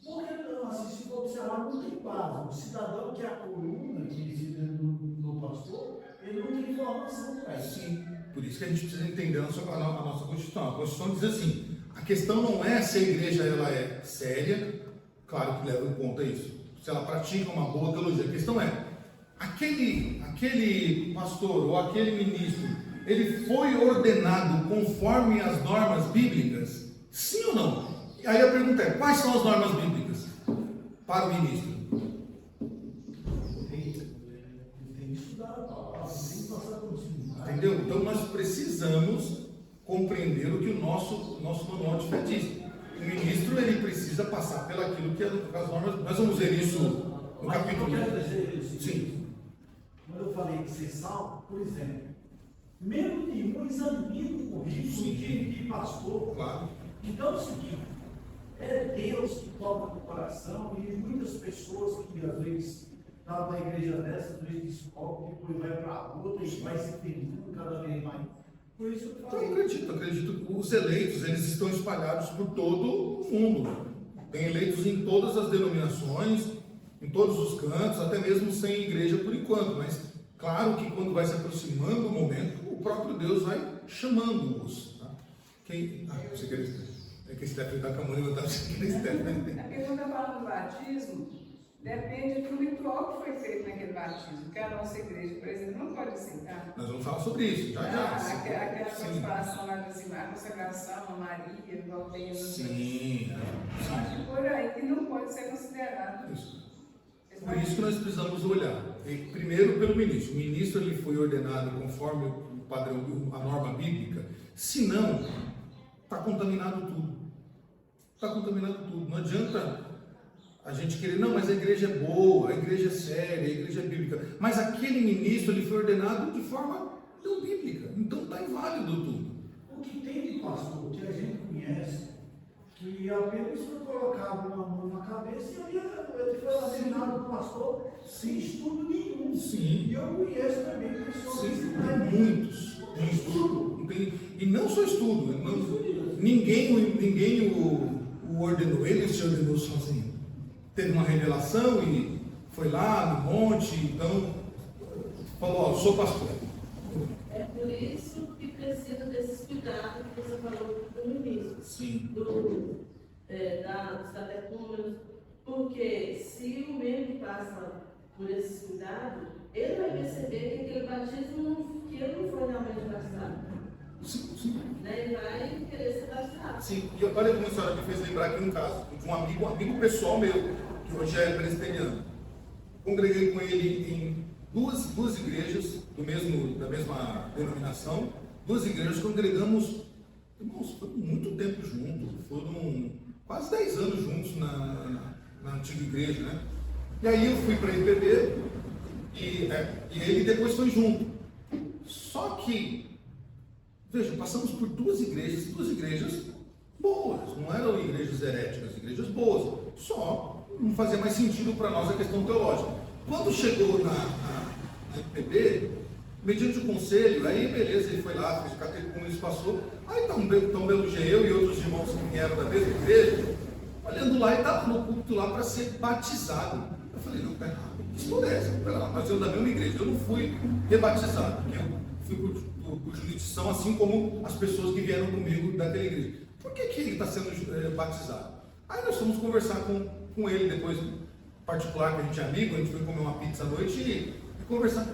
Porque, assim, se for observar, não tem base. O cidadão que é a coluna que ensina no pastor, ele não tem informação para isso. Sim, por isso que a gente precisa entender a nossa Constituição. A Constituição diz assim, a questão não é se a igreja ela é séria, claro que leva em conta isso, se ela pratica uma boa teologia. A questão é, aquele pastor ou aquele ministro, ele foi ordenado conforme as normas bíblicas? Sim ou não? E aí a pergunta é, quais são as normas bíblicas para o ministro? Tem que estudar a palavra, tem que passar por cima. Entendeu? Então nós precisamos compreender o que o nosso manual de fé diz. O ministro ele precisa passar pelaquilo que as normas. Nós vamos ver isso no Mas capítulo. eu quero dizer o seguinte, Sim. quando eu falei de ser salvo, por exemplo, mesmo nenhum examina o currículo de pastor. Claro. Então é o seguinte, é Deus que toca no coração e muitas pessoas que às vezes estão na igreja dessa, às vezes descobre, depois vai para outra e vai se perdendo cada vez mais. Por isso eu Eu falei. acredito que os eleitos eles estão espalhados por todo o mundo. Tem eleitos em todas as denominações, em todos os cantos, até mesmo sem igreja por enquanto. Mas claro que quando vai se aproximando o momento, o próprio Deus vai chamando-os. Tá? Você quer é que esse deve estar com a mão e eu estava A pergunta fala do batismo, depende do ritual que foi feito naquele batismo, que a nossa igreja, por exemplo, não pode aceitar. Nós vamos falar sobre isso, já. Aquela Sim. participação lá das imagens, a consagração, a Maria, igual tem nos. Sim. Acho que por aí que não pode ser considerado. Isso. Por isso que nós precisamos olhar. Primeiro pelo ministro. O ministro ele foi ordenado conforme o padrão, a norma bíblica. Se não, está contaminado tudo. Está contaminado tudo. Não adianta a gente querer, não, mas a igreja é boa, a igreja é séria, a igreja é bíblica. Mas aquele ministro ele foi ordenado de forma não bíblica. Então está inválido tudo. O que tem de pastor que a gente conhece, que apenas foi colocado uma mão na cabeça e ele foi ordenado pastor sem estudo nenhum. Sim. E eu conheço também pessoas que Sim, não têm muitos. Tem estudo. E não só estudo. Ninguém o ordenou. Ele se ordenou sozinho. Teve uma revelação e foi lá no monte, então falou, sou pastor. É por isso que precisa desses cuidados que você falou no início. Sim. Dos catecúmenos, porque se o membro passa por esses cuidados, ele vai perceber que aquele batismo que ele não foi realmente batizado. Sim. Né? Ele vai querer ser batizado. Sim. E olha como a senhora me fez lembrar aqui um caso de um amigo pessoal meu, que hoje é presbiteriano. Congreguei com ele em duas igrejas da mesma denominação, duas igrejas, congregamos, irmãos, foi muito tempo juntos, foram quase 10 anos juntos na antiga igreja, né? E aí eu fui para a IPB e ele depois foi junto. Só que, veja, passamos por duas igrejas boas, não eram igrejas heréticas, igrejas boas, só não fazia mais sentido para nós a questão teológica. Quando chegou na IPB, mediante o conselho, aí beleza, ele foi lá, fez o catecúmenos, passou, aí tão belo dia eu e outros irmãos que vieram da mesma igreja, olhando lá e estava no culto lá para ser batizado. Eu falei, não, pera, que história é essa? Pera lá, nós eu da mesma igreja, eu não fui rebatizado, eu fui por jurisdição, assim como as pessoas que vieram comigo daquela igreja. Por que ele está sendo batizado? Aí nós fomos conversar com ele depois, particular, que a gente é amigo, a gente foi comer uma pizza à noite e conversar.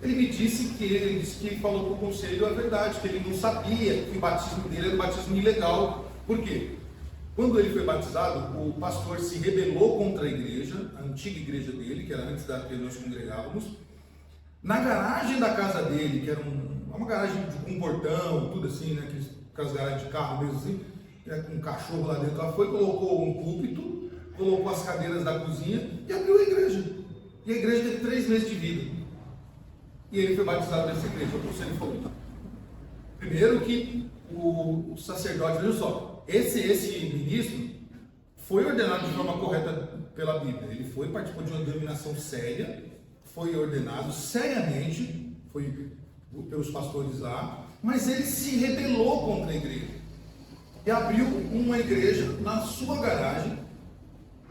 Ele me disse que falou para o conselho a verdade, que ele não sabia que o batismo dele era um batismo ilegal. Por quê? Quando ele foi batizado, o pastor se rebelou contra a igreja, a antiga igreja dele, que era antes da que nós congregávamos. Na garagem da casa dele, que era uma garagem com um portão, tudo assim, né, aquelas garagens de carro mesmo assim, com um cachorro lá dentro, ela foi, colocou um púlpito, colocou as cadeiras da cozinha e abriu a igreja. E a igreja teve 3 meses de vida. E ele foi batizado nessa igreja. O conselho falou, não. Primeiro que o sacerdote, veja só, esse ministro foi ordenado de forma correta pela Bíblia. Ele participou de uma denominação séria, foi ordenado seriamente, foi pelos pastores lá, mas ele se rebelou contra a igreja e abriu uma igreja na sua garagem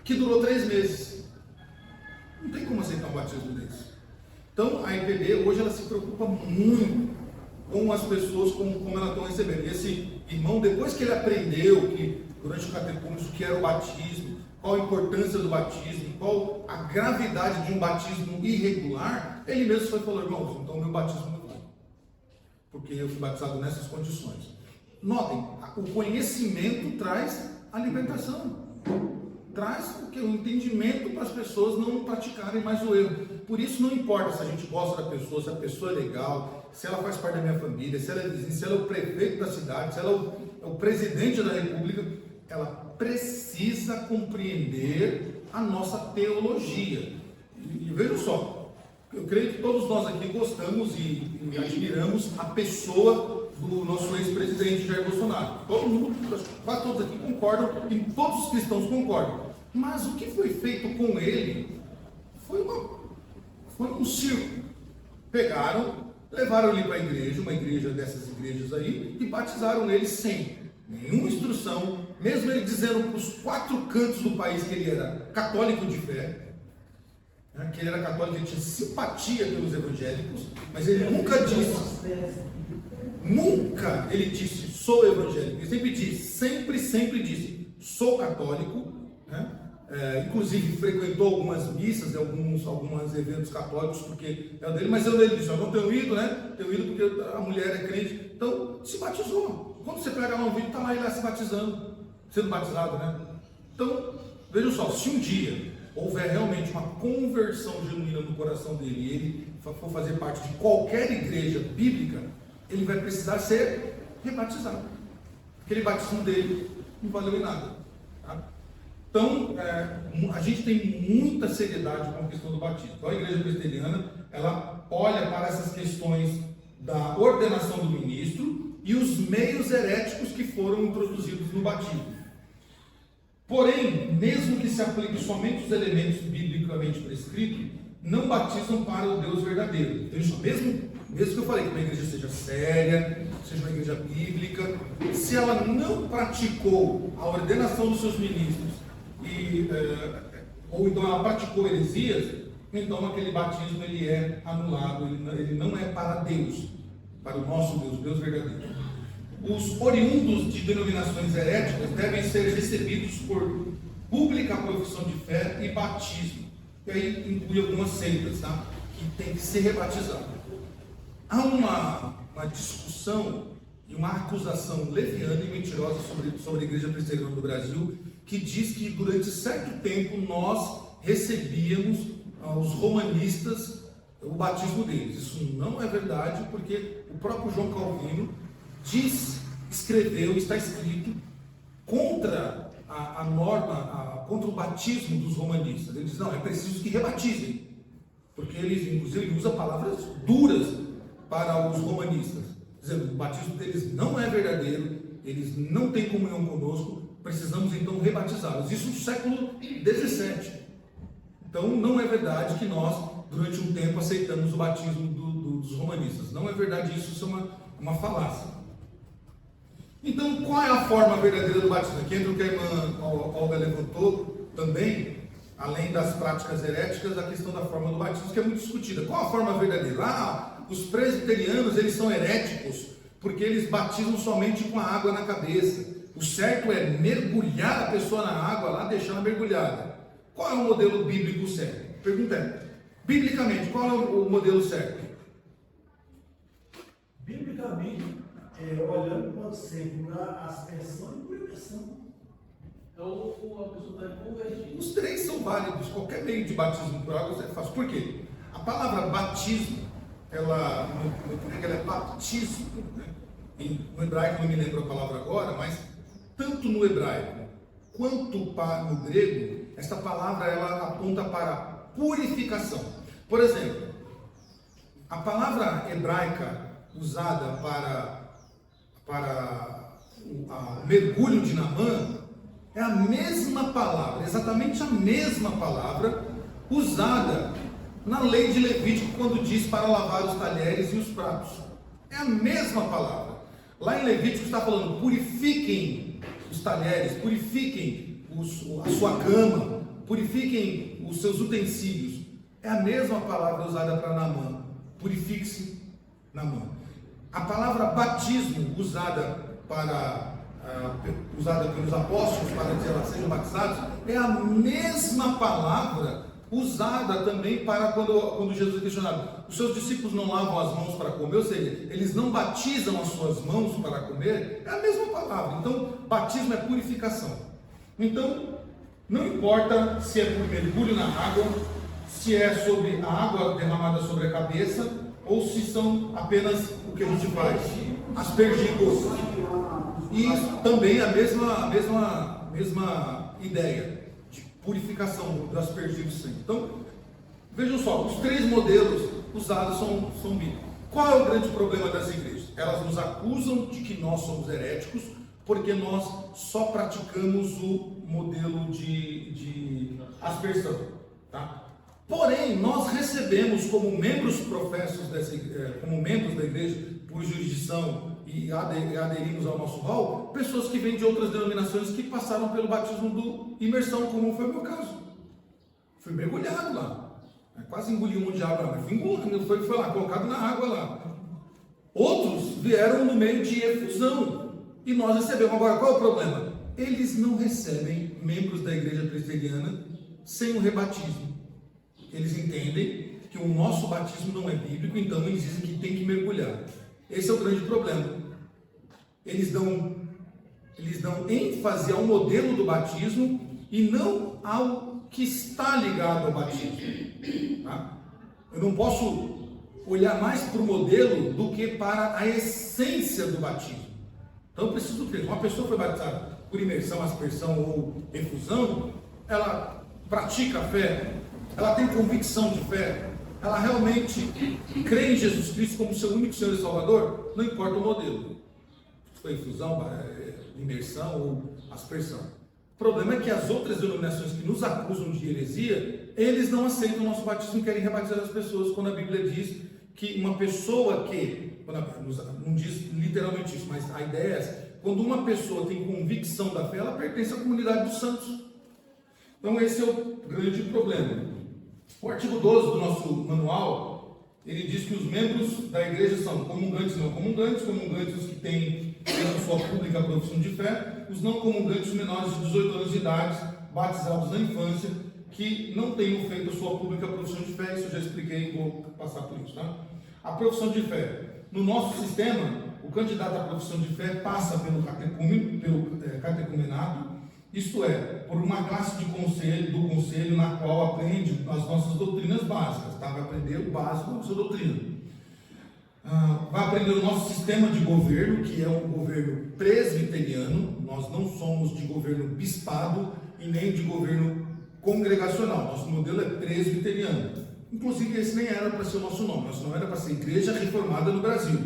que durou 3 meses. Não tem como aceitar um batismo desse. Então a IPB hoje ela se preocupa muito com as pessoas, como elas estão recebendo. E esse irmão, depois que ele aprendeu que durante o catecúmeno o que era o batismo, qual a importância do batismo, qual a gravidade de um batismo irregular, ele mesmo foi e falou: irmãos, então meu batismo não vai, porque eu fui batizado nessas condições. Notem, o conhecimento traz a libertação, traz o entendimento para as pessoas não praticarem mais o erro. Por isso não importa se a gente gosta da pessoa, se a pessoa é legal, se ela faz parte da minha família, se ela é vizinha, se ela é o prefeito da cidade, se ela é o presidente da república, ela precisa compreender a nossa teologia. E vejam só, eu creio que todos nós aqui gostamos e admiramos a pessoa do nosso ex-presidente Jair Bolsonaro. Todo mundo, quase todos aqui concordam, e todos os cristãos concordam. Mas o que foi feito com ele foi um circo. Pegaram, levaram ele para a igreja, uma igreja dessas igrejas aí, e batizaram ele sem nenhuma instrução, mesmo ele dizendo para os 4 cantos do país que ele era católico de fé, né, que ele era católico, ele tinha simpatia pelos evangélicos, mas ele nunca disse, sou evangélico. Ele sempre disse, sou católico, né? Inclusive frequentou algumas missas, alguns eventos católicos, porque é o dele, mas ele disse: eu não tenho ido, né? Tenho ido porque a mulher é crente. Então, se batizou. Quando você pega lá um vídeo, está lá ele se batizando, sendo batizado, né? Então, vejam só, se um dia houver realmente uma conversão genuína no coração dele e ele for fazer parte de qualquer igreja bíblica, ele vai precisar ser rebatizado. Aquele batismo dele não valeu em nada, tá? Então, a gente tem muita seriedade com a questão do batismo. Então, a igreja presbiteriana, ela olha para essas questões da ordenação do ministro e os meios heréticos que foram introduzidos no batismo. Porém, mesmo que se aplique somente os elementos biblicamente prescritos, não batizam para o Deus verdadeiro. Então, isso mesmo que eu falei que uma igreja seja séria, seja uma igreja bíblica, se ela não praticou a ordenação dos seus ministros, ou então ela praticou heresias, então aquele batismo ele é anulado, ele não é para Deus, para o nosso Deus, o Deus verdadeiro. Os oriundos de denominações heréticas devem ser recebidos por pública profissão de fé e batismo. E aí inclui algumas seitas, tá? Que tem que ser rebatizado. Há uma discussão e uma acusação leviana e mentirosa sobre a Igreja Presbiteriana do Brasil, que diz que durante certo tempo nós recebíamos os romanistas o batismo deles. Isso não é verdade, porque o próprio João Calvino escreveu, está escrito contra a norma, contra o batismo dos romanistas. Ele diz: não, é preciso que rebatizem, porque ele inclusive usa palavras duras para os romanistas, dizendo: o batismo deles não é verdadeiro, eles não têm comunhão conosco, precisamos então rebatizá-los. Isso no século XVII. Então não é verdade que nós, durante um tempo, aceitamos o batismo dos romanistas. Não é verdade isso é uma falácia. Então, qual é a forma verdadeira do batismo? Aqui entra o que a irmã Olga levantou também, além das práticas heréticas, a questão da forma do batismo, que é muito discutida. Qual a forma verdadeira? Os presbiterianos, eles são heréticos, porque eles batizam somente com a água na cabeça. O certo é mergulhar a pessoa na água lá, deixá-la mergulhada. Qual é o modelo bíblico certo? Pergunta é, biblicamente, qual é o modelo certo? Biblicamente, olhando para sempre para aspersão e por imersão. Então, a pessoa está convertida. Os 3 são válidos, qualquer meio de batismo por água é fácil. Por quê? A palavra batismo, ela é baptismo, né? No hebraico não me lembro a palavra agora, mas tanto no hebraico quanto no grego, esta palavra ela aponta para purificação. Por exemplo, a palavra hebraica usada para o mergulho de Naamã, É a mesma palavra, exatamente a mesma palavra usada na lei de Levítico quando diz para lavar os talheres e os pratos. É a mesma palavra. Lá em Levítico está falando: purifiquem os talheres, purifiquem a sua cama, purifiquem os seus utensílios. É a mesma palavra usada para Naamã: purifique-se, Naamã. A palavra batismo usada pelos apóstolos para dizer elas sejam batizados é a mesma palavra usada também para quando Jesus é questionado: os seus discípulos não lavam as mãos para comer, ou seja, eles não batizam as suas mãos para comer. É a mesma palavra. Então, batismo é purificação. Então, não importa se é por mergulho na água, se é sobre a água derramada sobre a cabeça, ou se são apenas o que a gente faz, aspergir. E também a mesma ideia de purificação do aspergir do sangue. Então, vejam só, os três modelos usados são bíblicos. Qual é o grande problema das igrejas? Elas nos acusam de que nós somos heréticos porque nós só praticamos o modelo de aspersão, tá? Porém, nós recebemos como membros professos como membros da igreja, por jurisdição, e aderimos ao nosso rol, pessoas que vêm de outras denominações que passaram pelo batismo do imersão, como foi o meu caso. Fui mergulhado lá, quase engoli um monte de água, mas foi lá, colocado na água lá. Outros vieram no meio de efusão, e nós recebemos. Agora, qual é o problema? Eles não recebem membros da igreja presbiteriana sem o rebatismo. Eles entendem que o nosso batismo não é bíblico, então eles dizem que tem que mergulhar. Esse é o grande problema. Eles dão ênfase ao modelo do batismo e não ao que está ligado ao batismo. Tá? Eu não posso olhar mais para o modelo do que para a essência do batismo. Então eu preciso ter. Uma pessoa foi batizada por imersão, aspersão ou efusão, ela pratica a fé, ela tem convicção de fé, ela realmente crê em Jesus Cristo como seu único Senhor e Salvador, não importa o modelo. Se foi infusão, imersão ou aspersão. O problema é que as outras denominações que nos acusam de heresia, eles não aceitam o nosso batismo e querem rebatizar as pessoas, quando a Bíblia diz que uma pessoa que, não diz literalmente isso, mas a ideia é essa: quando uma pessoa tem convicção da fé, ela pertence à comunidade dos santos. Então esse é o grande problema. O artigo 12 do nosso manual, ele diz que os membros da igreja são comungantes e não comungantes, comungantes os que têm feito sua pública profissão de fé, os não comungantes, os menores de 18 anos de idade, batizados na infância, que não tenham feito sua pública profissão de fé. Isso eu já expliquei, vou passar por isso, tá? A profissão de fé. No nosso sistema, o candidato à profissão de fé passa pelo catecumenado, isto é, por uma classe do conselho na qual aprende as nossas doutrinas básicas, tá? Vai aprender o básico da sua doutrina. Vai aprender o nosso sistema de governo, que é um governo presbiteriano. Nós não somos de governo bispado e nem de governo congregacional. Nosso modelo é presbiteriano. Inclusive, esse nem era para ser o nosso nome. Nosso nome era para ser Igreja Reformada no Brasil,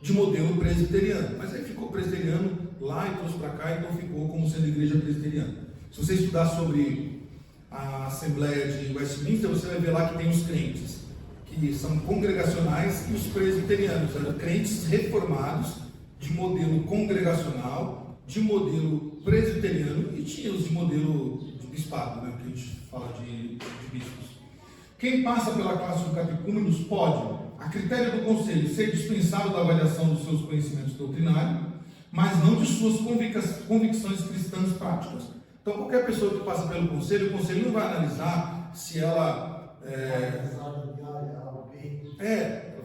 de modelo presbiteriano. Mas aí ficou presbiteriano lá e trouxe para cá, então ficou como sendo igreja presbiteriana. Se você estudar sobre a Assembleia de Westminster, você vai ver lá que tem os crentes, que são congregacionais, e os presbiterianos, crentes reformados, de modelo congregacional, de modelo presbiteriano, e tinha os de modelo de bispado, né, que a gente fala de bispos. Quem passa pela classe do catecúmenos pode, a critério do conselho, ser dispensado da avaliação dos seus conhecimentos doutrinários, mas não de suas convicções cristãs práticas. Então, qualquer pessoa que passa pelo conselho, o conselho não vai analisar se ela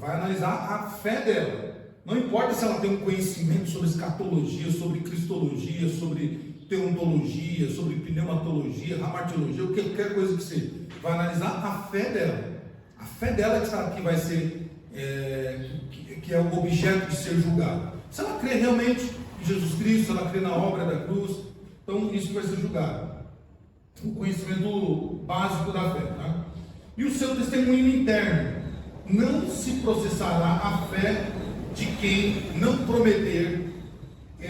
vai analisar a fé dela. Não importa se ela tem um conhecimento sobre escatologia, sobre cristologia, sobre teontologia, sobre pneumatologia, ramartiologia, qualquer coisa que seja. Vai analisar a fé dela. A fé dela que vai ser, que é o objeto de ser julgado. Se ela crê realmente em Jesus Cristo, se ela crê na obra da cruz, então isso vai ser julgado. O conhecimento básico da fé. Tá? E o seu testemunho interno. Não se processará a fé de quem não prometer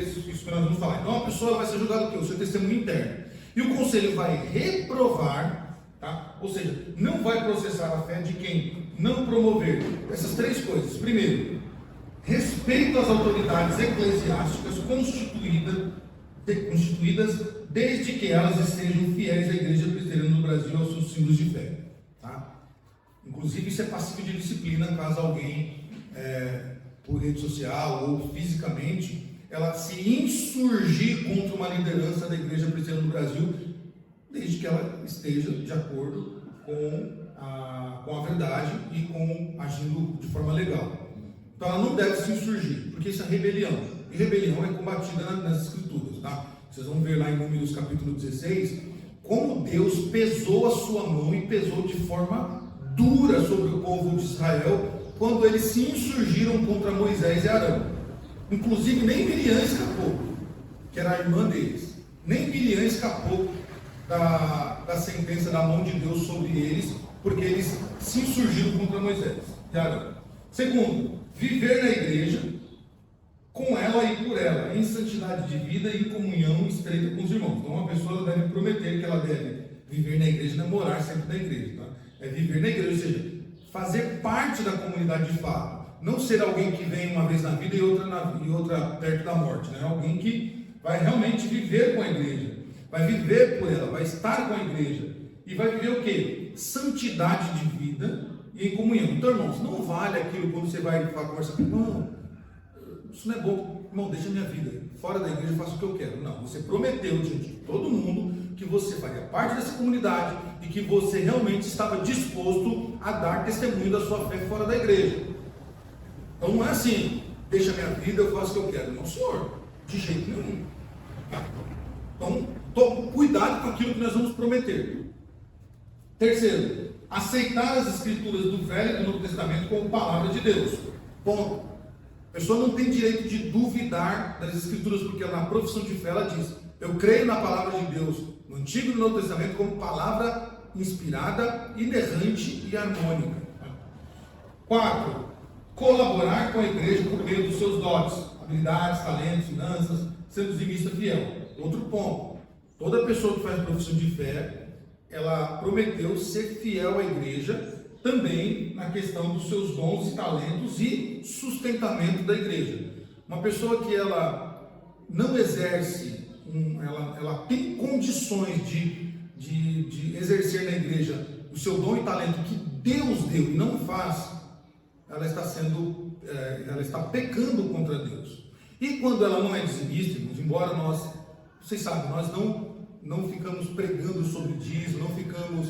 isso que nós vamos falar. Então a pessoa vai ser julgada o quê? O seu testemunho interno. E o conselho vai reprovar, tá? Ou seja, não vai processar a fé de quem não promover essas três coisas. Primeiro, respeito às autoridades eclesiásticas constituídas desde que elas estejam fiéis à Igreja Presbiteriana do Brasil e aos seus símbolos de fé. Tá? Inclusive, isso é passível de disciplina caso alguém, por rede social ou fisicamente, ela se insurgir contra uma liderança da Igreja Presbiteriana do Brasil, desde que ela esteja de acordo com a verdade e agindo de forma legal. Então ela não deve se insurgir, porque isso é rebelião. E rebelião é combatida nas Escrituras. Tá? Vocês vão ver lá em Números capítulo 16, como Deus pesou a sua mão e pesou de forma dura sobre o povo de Israel, quando eles se insurgiram contra Moisés e Arão. Inclusive nem Miriam escapou, que era a irmã deles. Nem Miriam escapou da sentença da mão de Deus sobre eles, porque eles se insurgiram contra Moisés e Arão. Segundo, viver na igreja, com ela e por ela, em santidade de vida e em comunhão estreita com os irmãos. Então uma pessoa deve prometer que ela deve viver na igreja e namorar sempre na igreja. Tá? É viver na igreja, ou seja, fazer parte da comunidade de fato. Não ser alguém que vem uma vez na vida e outra perto da morte. Né? Alguém que vai realmente viver com a igreja, vai viver por ela, vai estar com a igreja. E vai viver o quê? Santidade de vida e em comunhão. Então, irmãos, não vale aquilo quando você vai conversar com o irmão. Isso não é bom. Irmão, deixa a minha vida. Fora da igreja eu faço o que eu quero. Não, você prometeu diante de todo mundo que você faria parte dessa comunidade e que você realmente estava disposto a dar testemunho da sua fé fora da igreja. Então não é assim, deixa a minha vida, eu faço o que eu quero. Não, senhor, de jeito nenhum. Então, cuidado com aquilo que nós vamos prometer. Terceiro, aceitar as escrituras do Velho e do Novo Testamento como palavra de Deus. Ponto. A pessoa não tem direito de duvidar das escrituras, porque na profissão de fé ela diz: eu creio na palavra de Deus, no Antigo e no Novo Testamento, como palavra inspirada, inerrante e harmônica. 4. Colaborar com a igreja por meio dos seus dotes, habilidades, talentos, finanças, sendo dizimista fiel. Outro ponto: toda pessoa que faz profissão de fé, ela prometeu ser fiel à igreja, também na questão dos seus dons e talentos e sustentamento da igreja. Uma pessoa que ela não exerce, ela tem condições de exercer na igreja o seu dom e talento que Deus deu e não faz, ela está pecando contra Deus. E quando ela não é dizimista, embora vocês sabem, nós não ficamos pregando sobre dízimo, não ficamos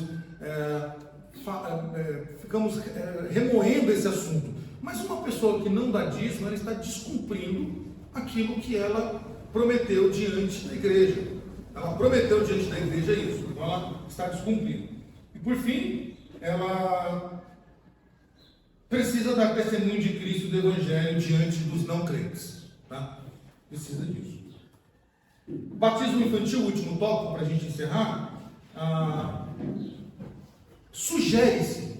remoendo esse assunto. Mas uma pessoa que não dá dízimo, ela está descumprindo aquilo que ela prometeu diante da igreja. Ela prometeu diante da igreja isso, então ela está descumprindo. E por fim, ela precisa dar testemunho de Cristo, do Evangelho, diante dos não crentes. Tá? Precisa disso. Batismo infantil, último tópico para a gente encerrar. Sugere-se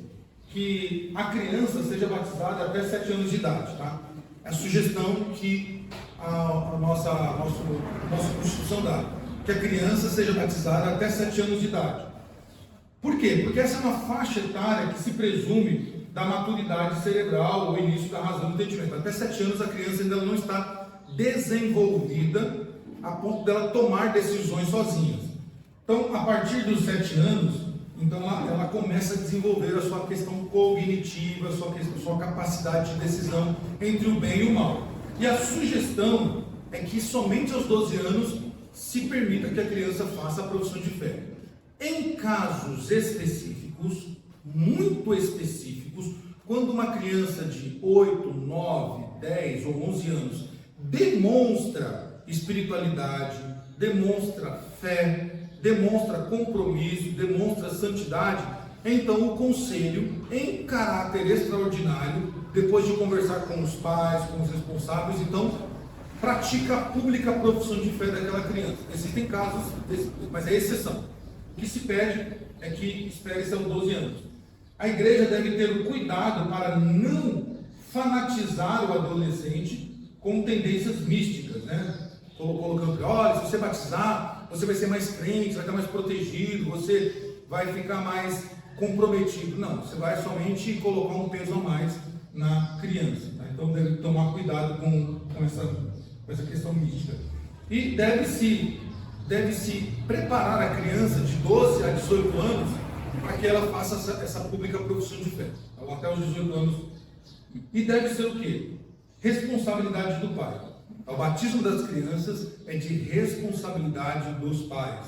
que a criança seja batizada até 7 anos de idade. Tá? É a sugestão que a nossa Constituição dá. Que a criança seja batizada até 7 anos de idade. Por quê? Porque essa é uma faixa etária que se presume da maturidade cerebral ou início da razão do entendimento. Até 7 anos a criança ainda não está desenvolvida a ponto dela tomar decisões sozinha. Então, a partir dos 7 anos, então ela começa a desenvolver a sua questão cognitiva, a sua capacidade de decisão entre o bem e o mal. E a sugestão é que somente aos 12 anos se permita que a criança faça a profissão de fé. Em casos específicos, muito específicos, quando uma criança de 8, 9, 10 ou 11 anos demonstra espiritualidade, demonstra fé, demonstra compromisso, demonstra santidade, então o conselho, em caráter extraordinário, depois de conversar com os pais, com os responsáveis, então pratica a pública profissão de fé daquela criança. Existem casos, mas é exceção. O que se pede é que espere-se aos 12 anos. A igreja deve ter o cuidado para não fanatizar o adolescente com tendências místicas, né? colocando, olha, se você batizar, você vai ser mais crente, vai estar mais protegido, você vai ficar mais comprometido. Não, você vai somente colocar um peso a mais na criança. Tá? Então deve tomar cuidado com essa questão mística. E deve-se preparar a criança de 12 a 18 anos para que ela faça essa pública profissão de fé. Então, até os 18 anos. E deve ser o quê? Responsabilidade do pai. O batismo das crianças é de responsabilidade dos pais.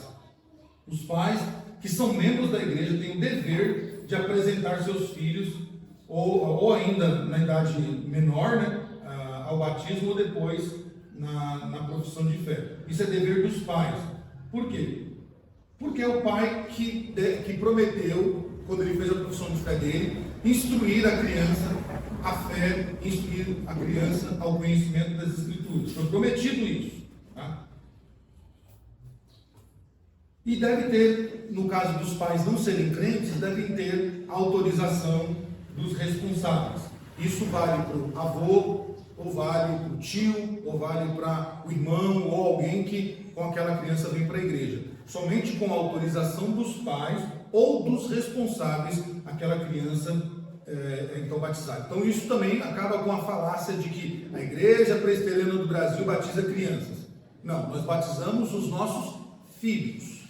Os pais que são membros da igreja têm o dever de apresentar seus filhos, ou ainda na idade menor, né, ao batismo, ou depois na profissão de fé. Isso é dever dos pais. Por quê? Porque é o pai que prometeu, quando ele fez a profissão de fé dele, instruir a criança a fé, instruir a criança ao conhecimento das Escrituras. Foi prometido isso. Tá? E deve ter, no caso dos pais não serem crentes, devem ter a autorização dos responsáveis. Isso vale para o avô, ou vale para o tio, ou vale para o irmão, ou alguém que com aquela criança vem para a igreja. Somente com a autorização dos pais ou dos responsáveis aquela criança então batizada. Então isso também acaba com a falácia de que a Igreja Presbiteriana do Brasil batiza crianças. Não, nós batizamos os nossos filhos.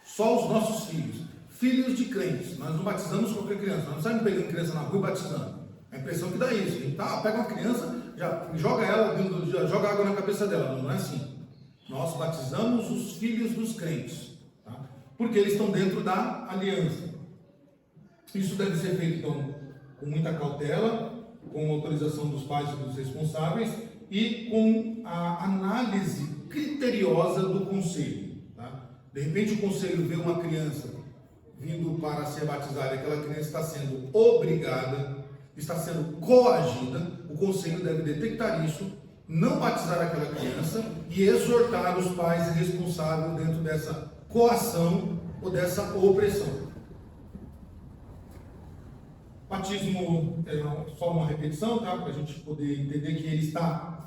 Só os nossos filhos. Filhos de crentes. Nós não batizamos qualquer criança. Nós não saímos pegando criança na rua e batizando. A impressão que dá isso. A gente pega uma criança, já joga ela, já joga água na cabeça dela. Não é assim. Nós batizamos os filhos dos crentes. Tá? Porque eles estão dentro da aliança. Isso deve ser feito, então, com muita cautela, com a autorização dos pais e dos responsáveis e com a análise criteriosa do conselho. Tá? De repente o conselho vê uma criança vindo para ser batizada, aquela criança está sendo obrigada, está sendo coagida, o conselho deve detectar isso, não batizar aquela criança e exortar os pais responsáveis dentro dessa coação ou dessa opressão. Batismo é só uma repetição, tá? Para a gente poder entender que ele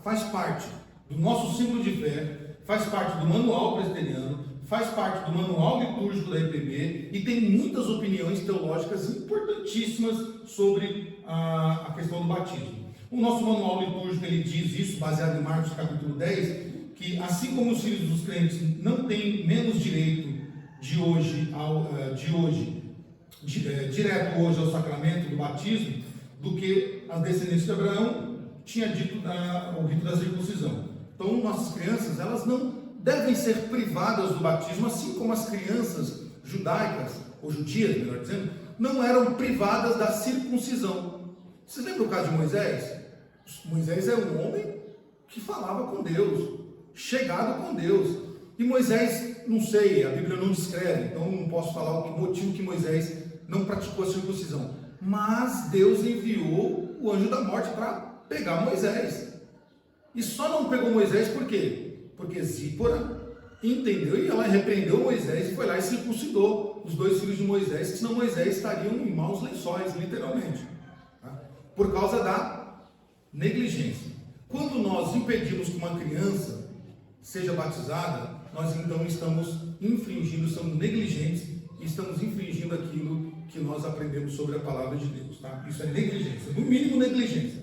faz parte do nosso símbolo de fé, faz parte do manual presbiteriano, faz parte do manual litúrgico da EPB e tem muitas opiniões teológicas importantíssimas sobre a questão do batismo. O nosso manual litúrgico ele diz isso, baseado em Marcos capítulo 10, que assim como os filhos dos crentes não têm menos direito direto hoje ao sacramento do batismo do que as descendentes de Abraão tinha dito o rito da circuncisão. Então nossas crianças elas não devem ser privadas do batismo, assim como as crianças judaicas, ou judias melhor dizendo, não eram privadas da circuncisão. Vocês lembram o caso de Moisés? Moisés é um homem que falava com Deus, chegado com Deus. E Moisés, não sei, a Bíblia não descreve, então não posso falar o motivo que Moisés não praticou a circuncisão. Mas Deus enviou o anjo da morte para pegar Moisés. E só não pegou Moisés por quê? Porque Zípora entendeu e ela repreendeu Moisés e foi lá e circuncidou os dois filhos de Moisés, senão Moisés estariam em maus lençóis, literalmente. Tá? Por causa da negligência. Quando nós impedimos que uma criança seja batizada, nós então estamos negligentes e estamos infringindo aquilo que nós aprendemos sobre a palavra de Deus. Tá? Isso é negligência, no mínimo negligência.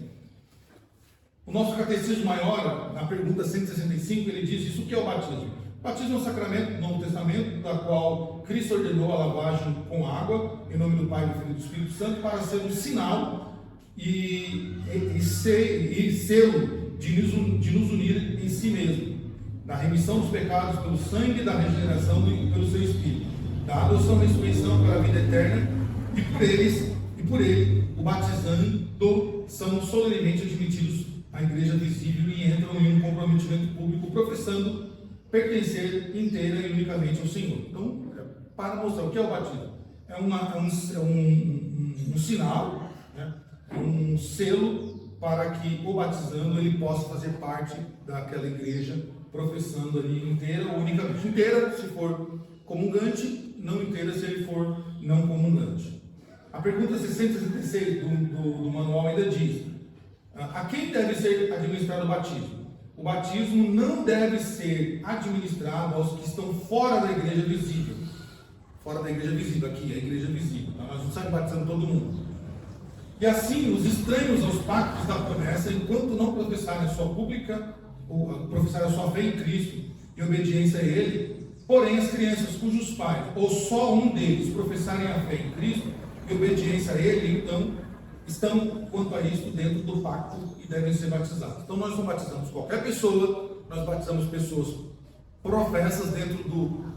O nosso catecismo maior, na pergunta 165, ele diz isso: o que é o batismo? O batismo é um sacramento do Novo Testamento, da qual Cristo ordenou a lavagem com água, em nome do Pai, do Filho e do Espírito Santo, para ser um sinal e selo de nos unir em si mesmo, na remissão dos pecados pelo sangue, da regeneração e pelo seu Espírito, da adoção e ressurreição pela vida eterna, e por ele, o batizando, são solenemente admitidos à igreja visível e entram em um comprometimento público, professando pertencer inteira e unicamente ao Senhor. Então, para mostrar o que é o batismo, é um sinal, né? Um selo para que o batizando ele possa fazer parte daquela igreja, professando ali inteira ou unicamente. Inteira se for comungante, não inteira se ele for não comungante. A pergunta 666 do manual ainda diz: a quem deve ser administrado o batismo? o batismo não deve ser administrado aos que estão fora da igreja visível. Fora da igreja visível, aqui, a igreja visível. Tá? Nós não saímos batizando todo mundo. E assim, os estranhos aos pactos da promessa, enquanto não professarem a sua pública, ou professarem a sua fé em Cristo e obediência a Ele, porém as crianças cujos pais, ou só um deles, professarem a fé em Cristo e obediência a Ele, então, estão, quanto a isso, dentro do pacto e devem ser batizados. Então, nós não batizamos qualquer pessoa, nós batizamos pessoas professas dentro do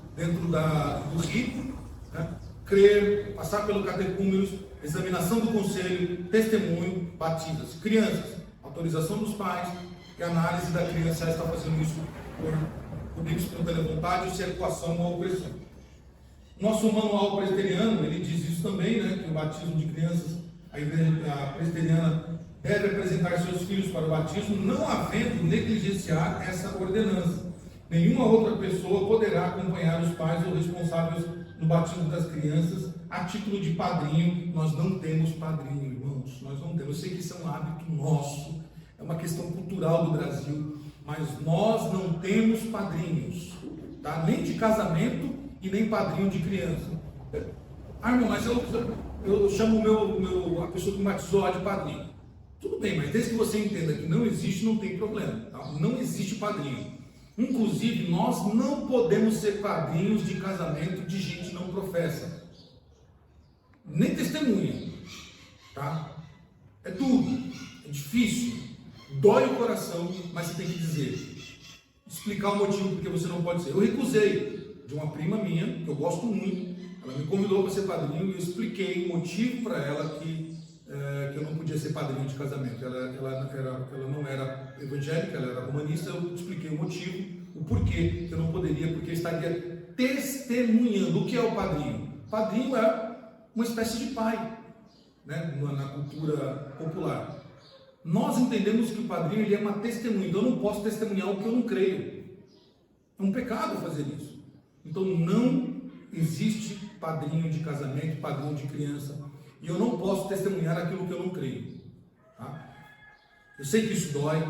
rito, né? Crer, passar pelo catecúmenos, examinação do conselho, testemunho, batiza-se. Crianças, autorização dos pais e análise da criança já está fazendo isso por livre espontânea vontade ou se é coação ou opressão. Nosso manual presbiteriano, ele diz isso também, né, que o batismo de crianças, a igreja presbiteriana deve apresentar seus filhos para o batismo, não havendo negligenciar essa ordenança. Nenhuma outra pessoa poderá acompanhar os pais ou responsáveis no batismo das crianças a título de padrinho. Nós não temos padrinho, irmãos, nós não temos. Eu sei que isso é um hábito nosso, é uma questão cultural do Brasil, mas nós não temos padrinhos, tá? Nem de casamento e nem padrinho de criança. Ah, irmão, mas eu chamo a pessoa que me batizou lá de padrinho. Tudo bem, mas desde que você entenda que não existe, não tem problema, tá? Não existe padrinho. Inclusive, nós não podemos ser padrinhos de casamento de gente que não professa, nem testemunha, tá? É duro, é difícil, dói o coração, mas você tem que dizer, explicar o motivo porque você não pode ser. Eu recusei de uma prima minha, que eu gosto muito, ela me convidou para ser padrinho e eu expliquei o motivo para ela que eu não podia ser padrinho de casamento. Ela não era evangélica, ela era romanista. Eu expliquei o motivo, o porquê que eu não poderia, porque eu estaria testemunhando. O que é o padrinho? Padrinho é uma espécie de pai, né, na cultura popular. Nós entendemos que o padrinho ele é uma testemunha, então eu não posso testemunhar o que eu não creio. É um pecado fazer isso. Então não existe padrinho de casamento, padrinho de criança. E eu não posso testemunhar aquilo que eu não creio. Tá? Eu sei que isso dói,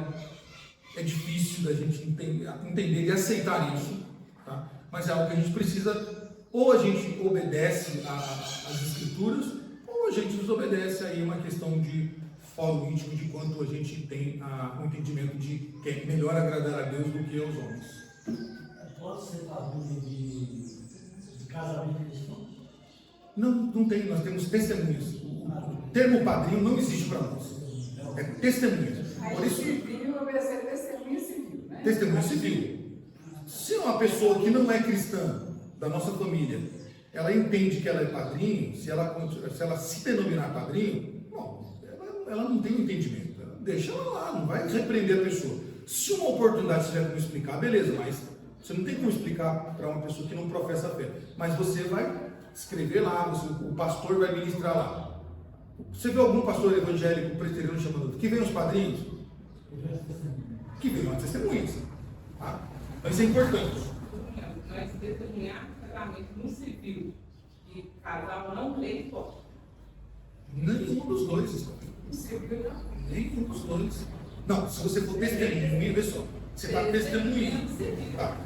é difícil da gente entender e aceitar isso, tá? Mas é algo que a gente precisa, ou a gente obedece às escrituras, ou a gente desobedece. Aí uma questão de fórum íntimo, de quanto a gente tem um entendimento de que é melhor agradar a Deus do que aos homens. Pode ser padrinho de casamento cristão? Não tem, nós temos testemunhas. O termo padrinho não existe para nós. É testemunha. Por isso, civil, obedecer testemunha civil, né? testemunha civil. Se uma pessoa que não é cristã, da nossa família, ela entende que ela é padrinho, se ela se denominar padrinho, bom, ela não tem um entendimento. Deixa ela lá, não vai repreender a pessoa. Se uma oportunidade tiver como explicar, beleza, mas você não tem como explicar para uma pessoa que não professa a fé. Mas você vai escrever lá, o pastor vai ministrar lá. Você vê algum pastor evangélico presbiteriano chamando que vem os padrinhos? Que vem as testemunhas. Tá? Mas isso é importante. Mas testemunhar casamento no civil e casal não crê, pode. Nenhum dos dois. No civil não. Nenhum dos dois. Não, se você for testemunha, vê só. Você está testemunhando. Tá,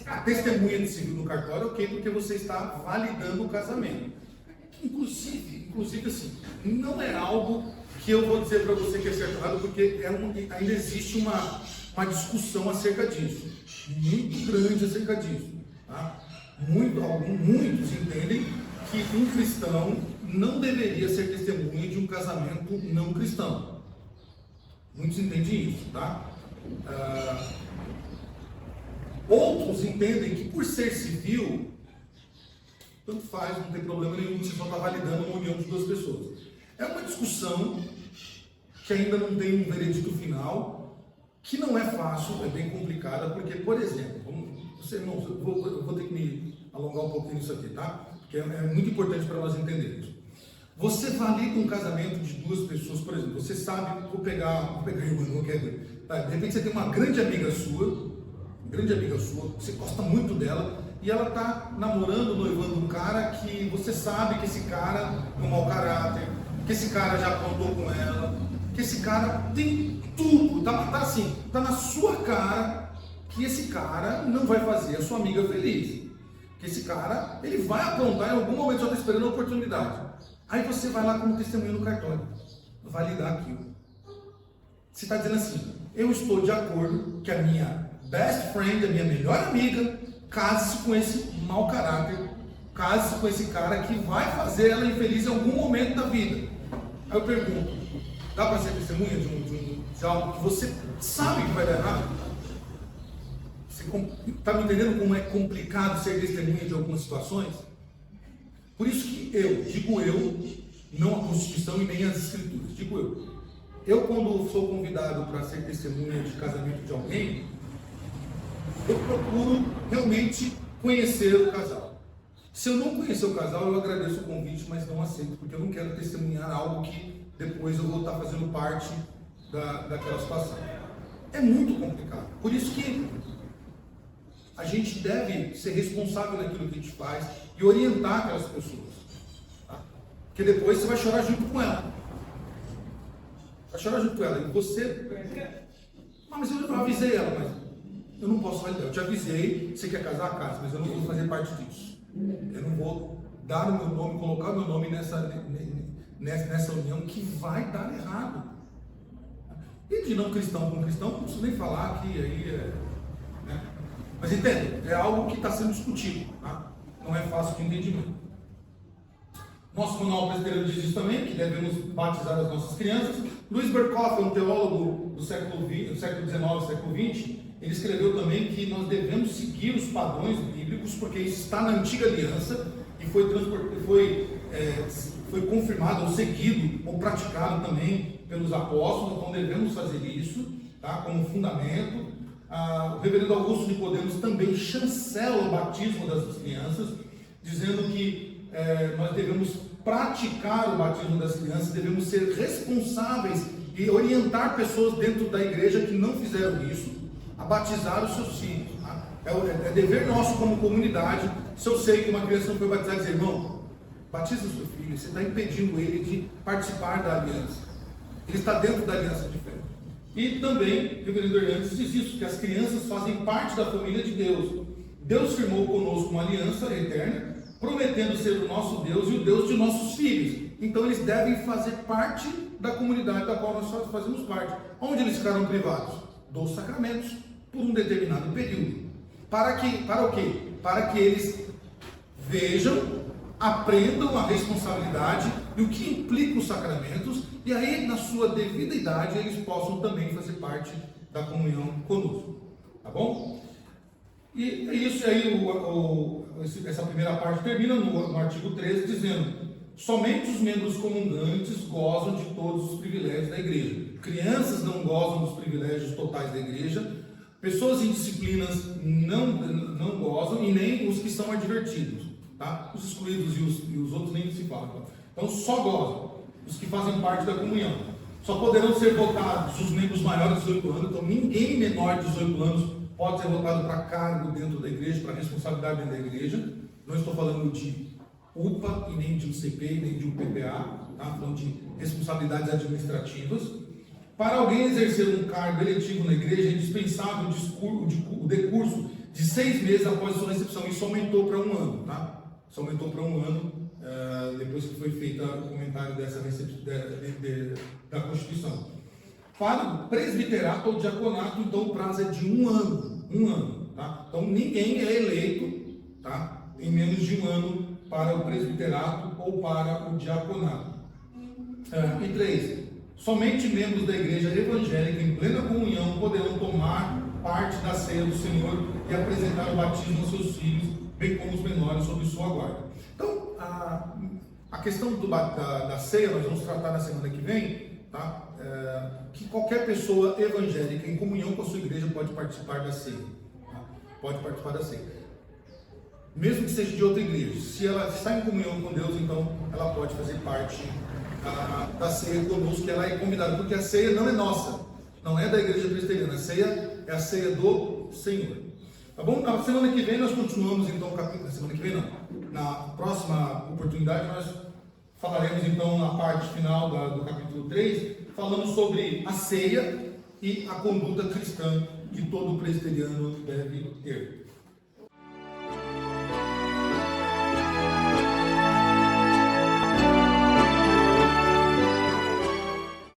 a testemunha de civil no cartório, ok, porque você está validando o casamento. Inclusive assim, não é algo que eu vou dizer para você que é certo ou errado, porque ainda existe uma discussão acerca disso, muito grande acerca disso. Tá? Muitos entendem que um cristão não deveria ser testemunha de um casamento não cristão. Muitos entendem isso, tá? Outros entendem que por ser civil, tanto faz, não tem problema nenhum, você só está validando uma união de duas pessoas. É uma discussão que ainda não tem um veredito final, que não é fácil, é bem complicada, porque, por exemplo, eu vou ter que me alongar um pouquinho nisso aqui, tá? Porque é muito importante para nós entendermos. Você valida um casamento de duas pessoas, por exemplo, você sabe, vou pegar de repente você tem uma grande amiga sua, você gosta muito dela, e ela está namorando, noivando um cara que você sabe que esse cara é um mau caráter, que esse cara já aprontou com ela, que esse cara tem tudo, tá assim, tá na sua cara que esse cara não vai fazer a sua amiga feliz. Que esse cara, ele vai aprontar em algum momento, só está esperando a oportunidade. Aí você vai lá como testemunha no cartório, validar aquilo. Você está dizendo assim, eu estou de acordo que a minha best friend, a minha melhor amiga, case-se com esse mau caráter, case-se com esse cara que vai fazer ela infeliz em algum momento da vida. Aí eu pergunto, dá para ser testemunha de algo que você sabe que vai dar errado? Você está me entendendo como é complicado ser testemunha de algumas situações? Por isso que digo eu, não a Constituição e nem as Escrituras, digo eu. Eu, quando sou convidado para ser testemunha de casamento de alguém, eu procuro realmente conhecer o casal. Se eu não conhecer o casal, eu agradeço o convite, mas não aceito, porque eu não quero testemunhar algo que depois eu vou estar fazendo parte daquela situação. É muito complicado. Por isso que a gente deve ser responsável naquilo que a gente faz e orientar aquelas pessoas. Tá? Porque depois você vai chorar junto com ela. Vai chorar junto com ela. E você... mas eu avisei ela, mas eu não posso validar. Eu te avisei, você quer casar, casa, mas eu não vou fazer parte disso. Eu não vou dar o meu nome, colocar o meu nome nessa união que vai dar errado. E de não cristão com cristão, não preciso nem falar que aí né? Mas entende, é algo que está sendo discutido, tá? Não é fácil de entendimento. Nosso manual presbiteriano diz isso também, que devemos batizar as nossas crianças. Luiz Berkoff, um teólogo do século XIX, século XX, ele escreveu também que nós devemos seguir os padrões bíblicos, porque isso está na antiga aliança e foi confirmado, ou seguido, ou praticado também pelos apóstolos, então devemos fazer isso, tá? Como fundamento. O reverendo Augusto Nicodemos também chancela o batismo das crianças, dizendo que nós devemos praticar o batismo das crianças, devemos ser responsáveis e orientar pessoas dentro da igreja que não fizeram isso, a batizar os seus filhos. Tá? É dever nosso como comunidade. Se eu sei que uma criança não foi batizada, dizer, irmão, batiza o seu filho, você está impedindo ele de participar da aliança. Ele está dentro da aliança de fé. E também, o reverendo Hernandes diz isso, que as crianças fazem parte da família de Deus. Deus firmou conosco uma aliança eterna, prometendo ser o nosso Deus e o Deus de nossos filhos. Então eles devem fazer parte da comunidade da qual nós fazemos parte. Onde eles ficaram privados? Dos sacramentos, por um determinado período. Para o quê? Para que eles vejam, aprendam a responsabilidade e o que implica os sacramentos, e aí, na sua devida idade, eles possam também fazer parte da comunhão conosco. Tá bom? E é isso aí, essa primeira parte termina no artigo 13, dizendo: somente os membros comungantes gozam de todos os privilégios da igreja. Crianças não gozam dos privilégios totais da igreja, pessoas em disciplinas não gozam, e nem os que são advertidos. Tá? Os excluídos e os outros nem se falam. Então só gozam os que fazem parte da comunhão. Só poderão ser votados os membros maiores de 18 anos. Então ninguém menor de 18 anos pode ser votado para cargo dentro da igreja, para responsabilidade dentro da igreja. Não estou falando de UPA, e nem de um CP, nem de um PPA, tá? Falando de responsabilidades administrativas. Para alguém exercer um cargo eletivo na igreja, é indispensável o decurso de 6 meses após a sua recepção. Isso aumentou para 1 ano, tá? Isso aumentou para 1 ano, depois que foi feito o comentário da Constituição. Para o presbiterato ou diaconato, então o prazo é de 1 ano. 1 ano, tá? Então ninguém é eleito, tá? Em menos de 1 ano para o presbiterato ou para o diaconato. E 3. Somente membros da igreja evangélica em plena comunhão poderão tomar parte da ceia do Senhor e apresentar o batismo aos seus filhos, bem como os menores sob sua guarda. Então, a questão da ceia nós vamos tratar na semana que vem, tá? Que qualquer pessoa evangélica em comunhão com a sua igreja pode participar da ceia. Tá? Pode participar da ceia. Mesmo que seja de outra igreja. Se ela está em comunhão com Deus, então ela pode fazer parte da ceia conosco, que ela é convidada, porque a ceia não é nossa, não é da igreja presbiteriana. A ceia é a ceia do Senhor. Tá bom? Na semana que vem nós continuamos então o capítulo. Na semana que vem não. Na próxima oportunidade nós falaremos então na parte final do capítulo 3, falando sobre a ceia e a conduta cristã que todo presbiteriano deve ter.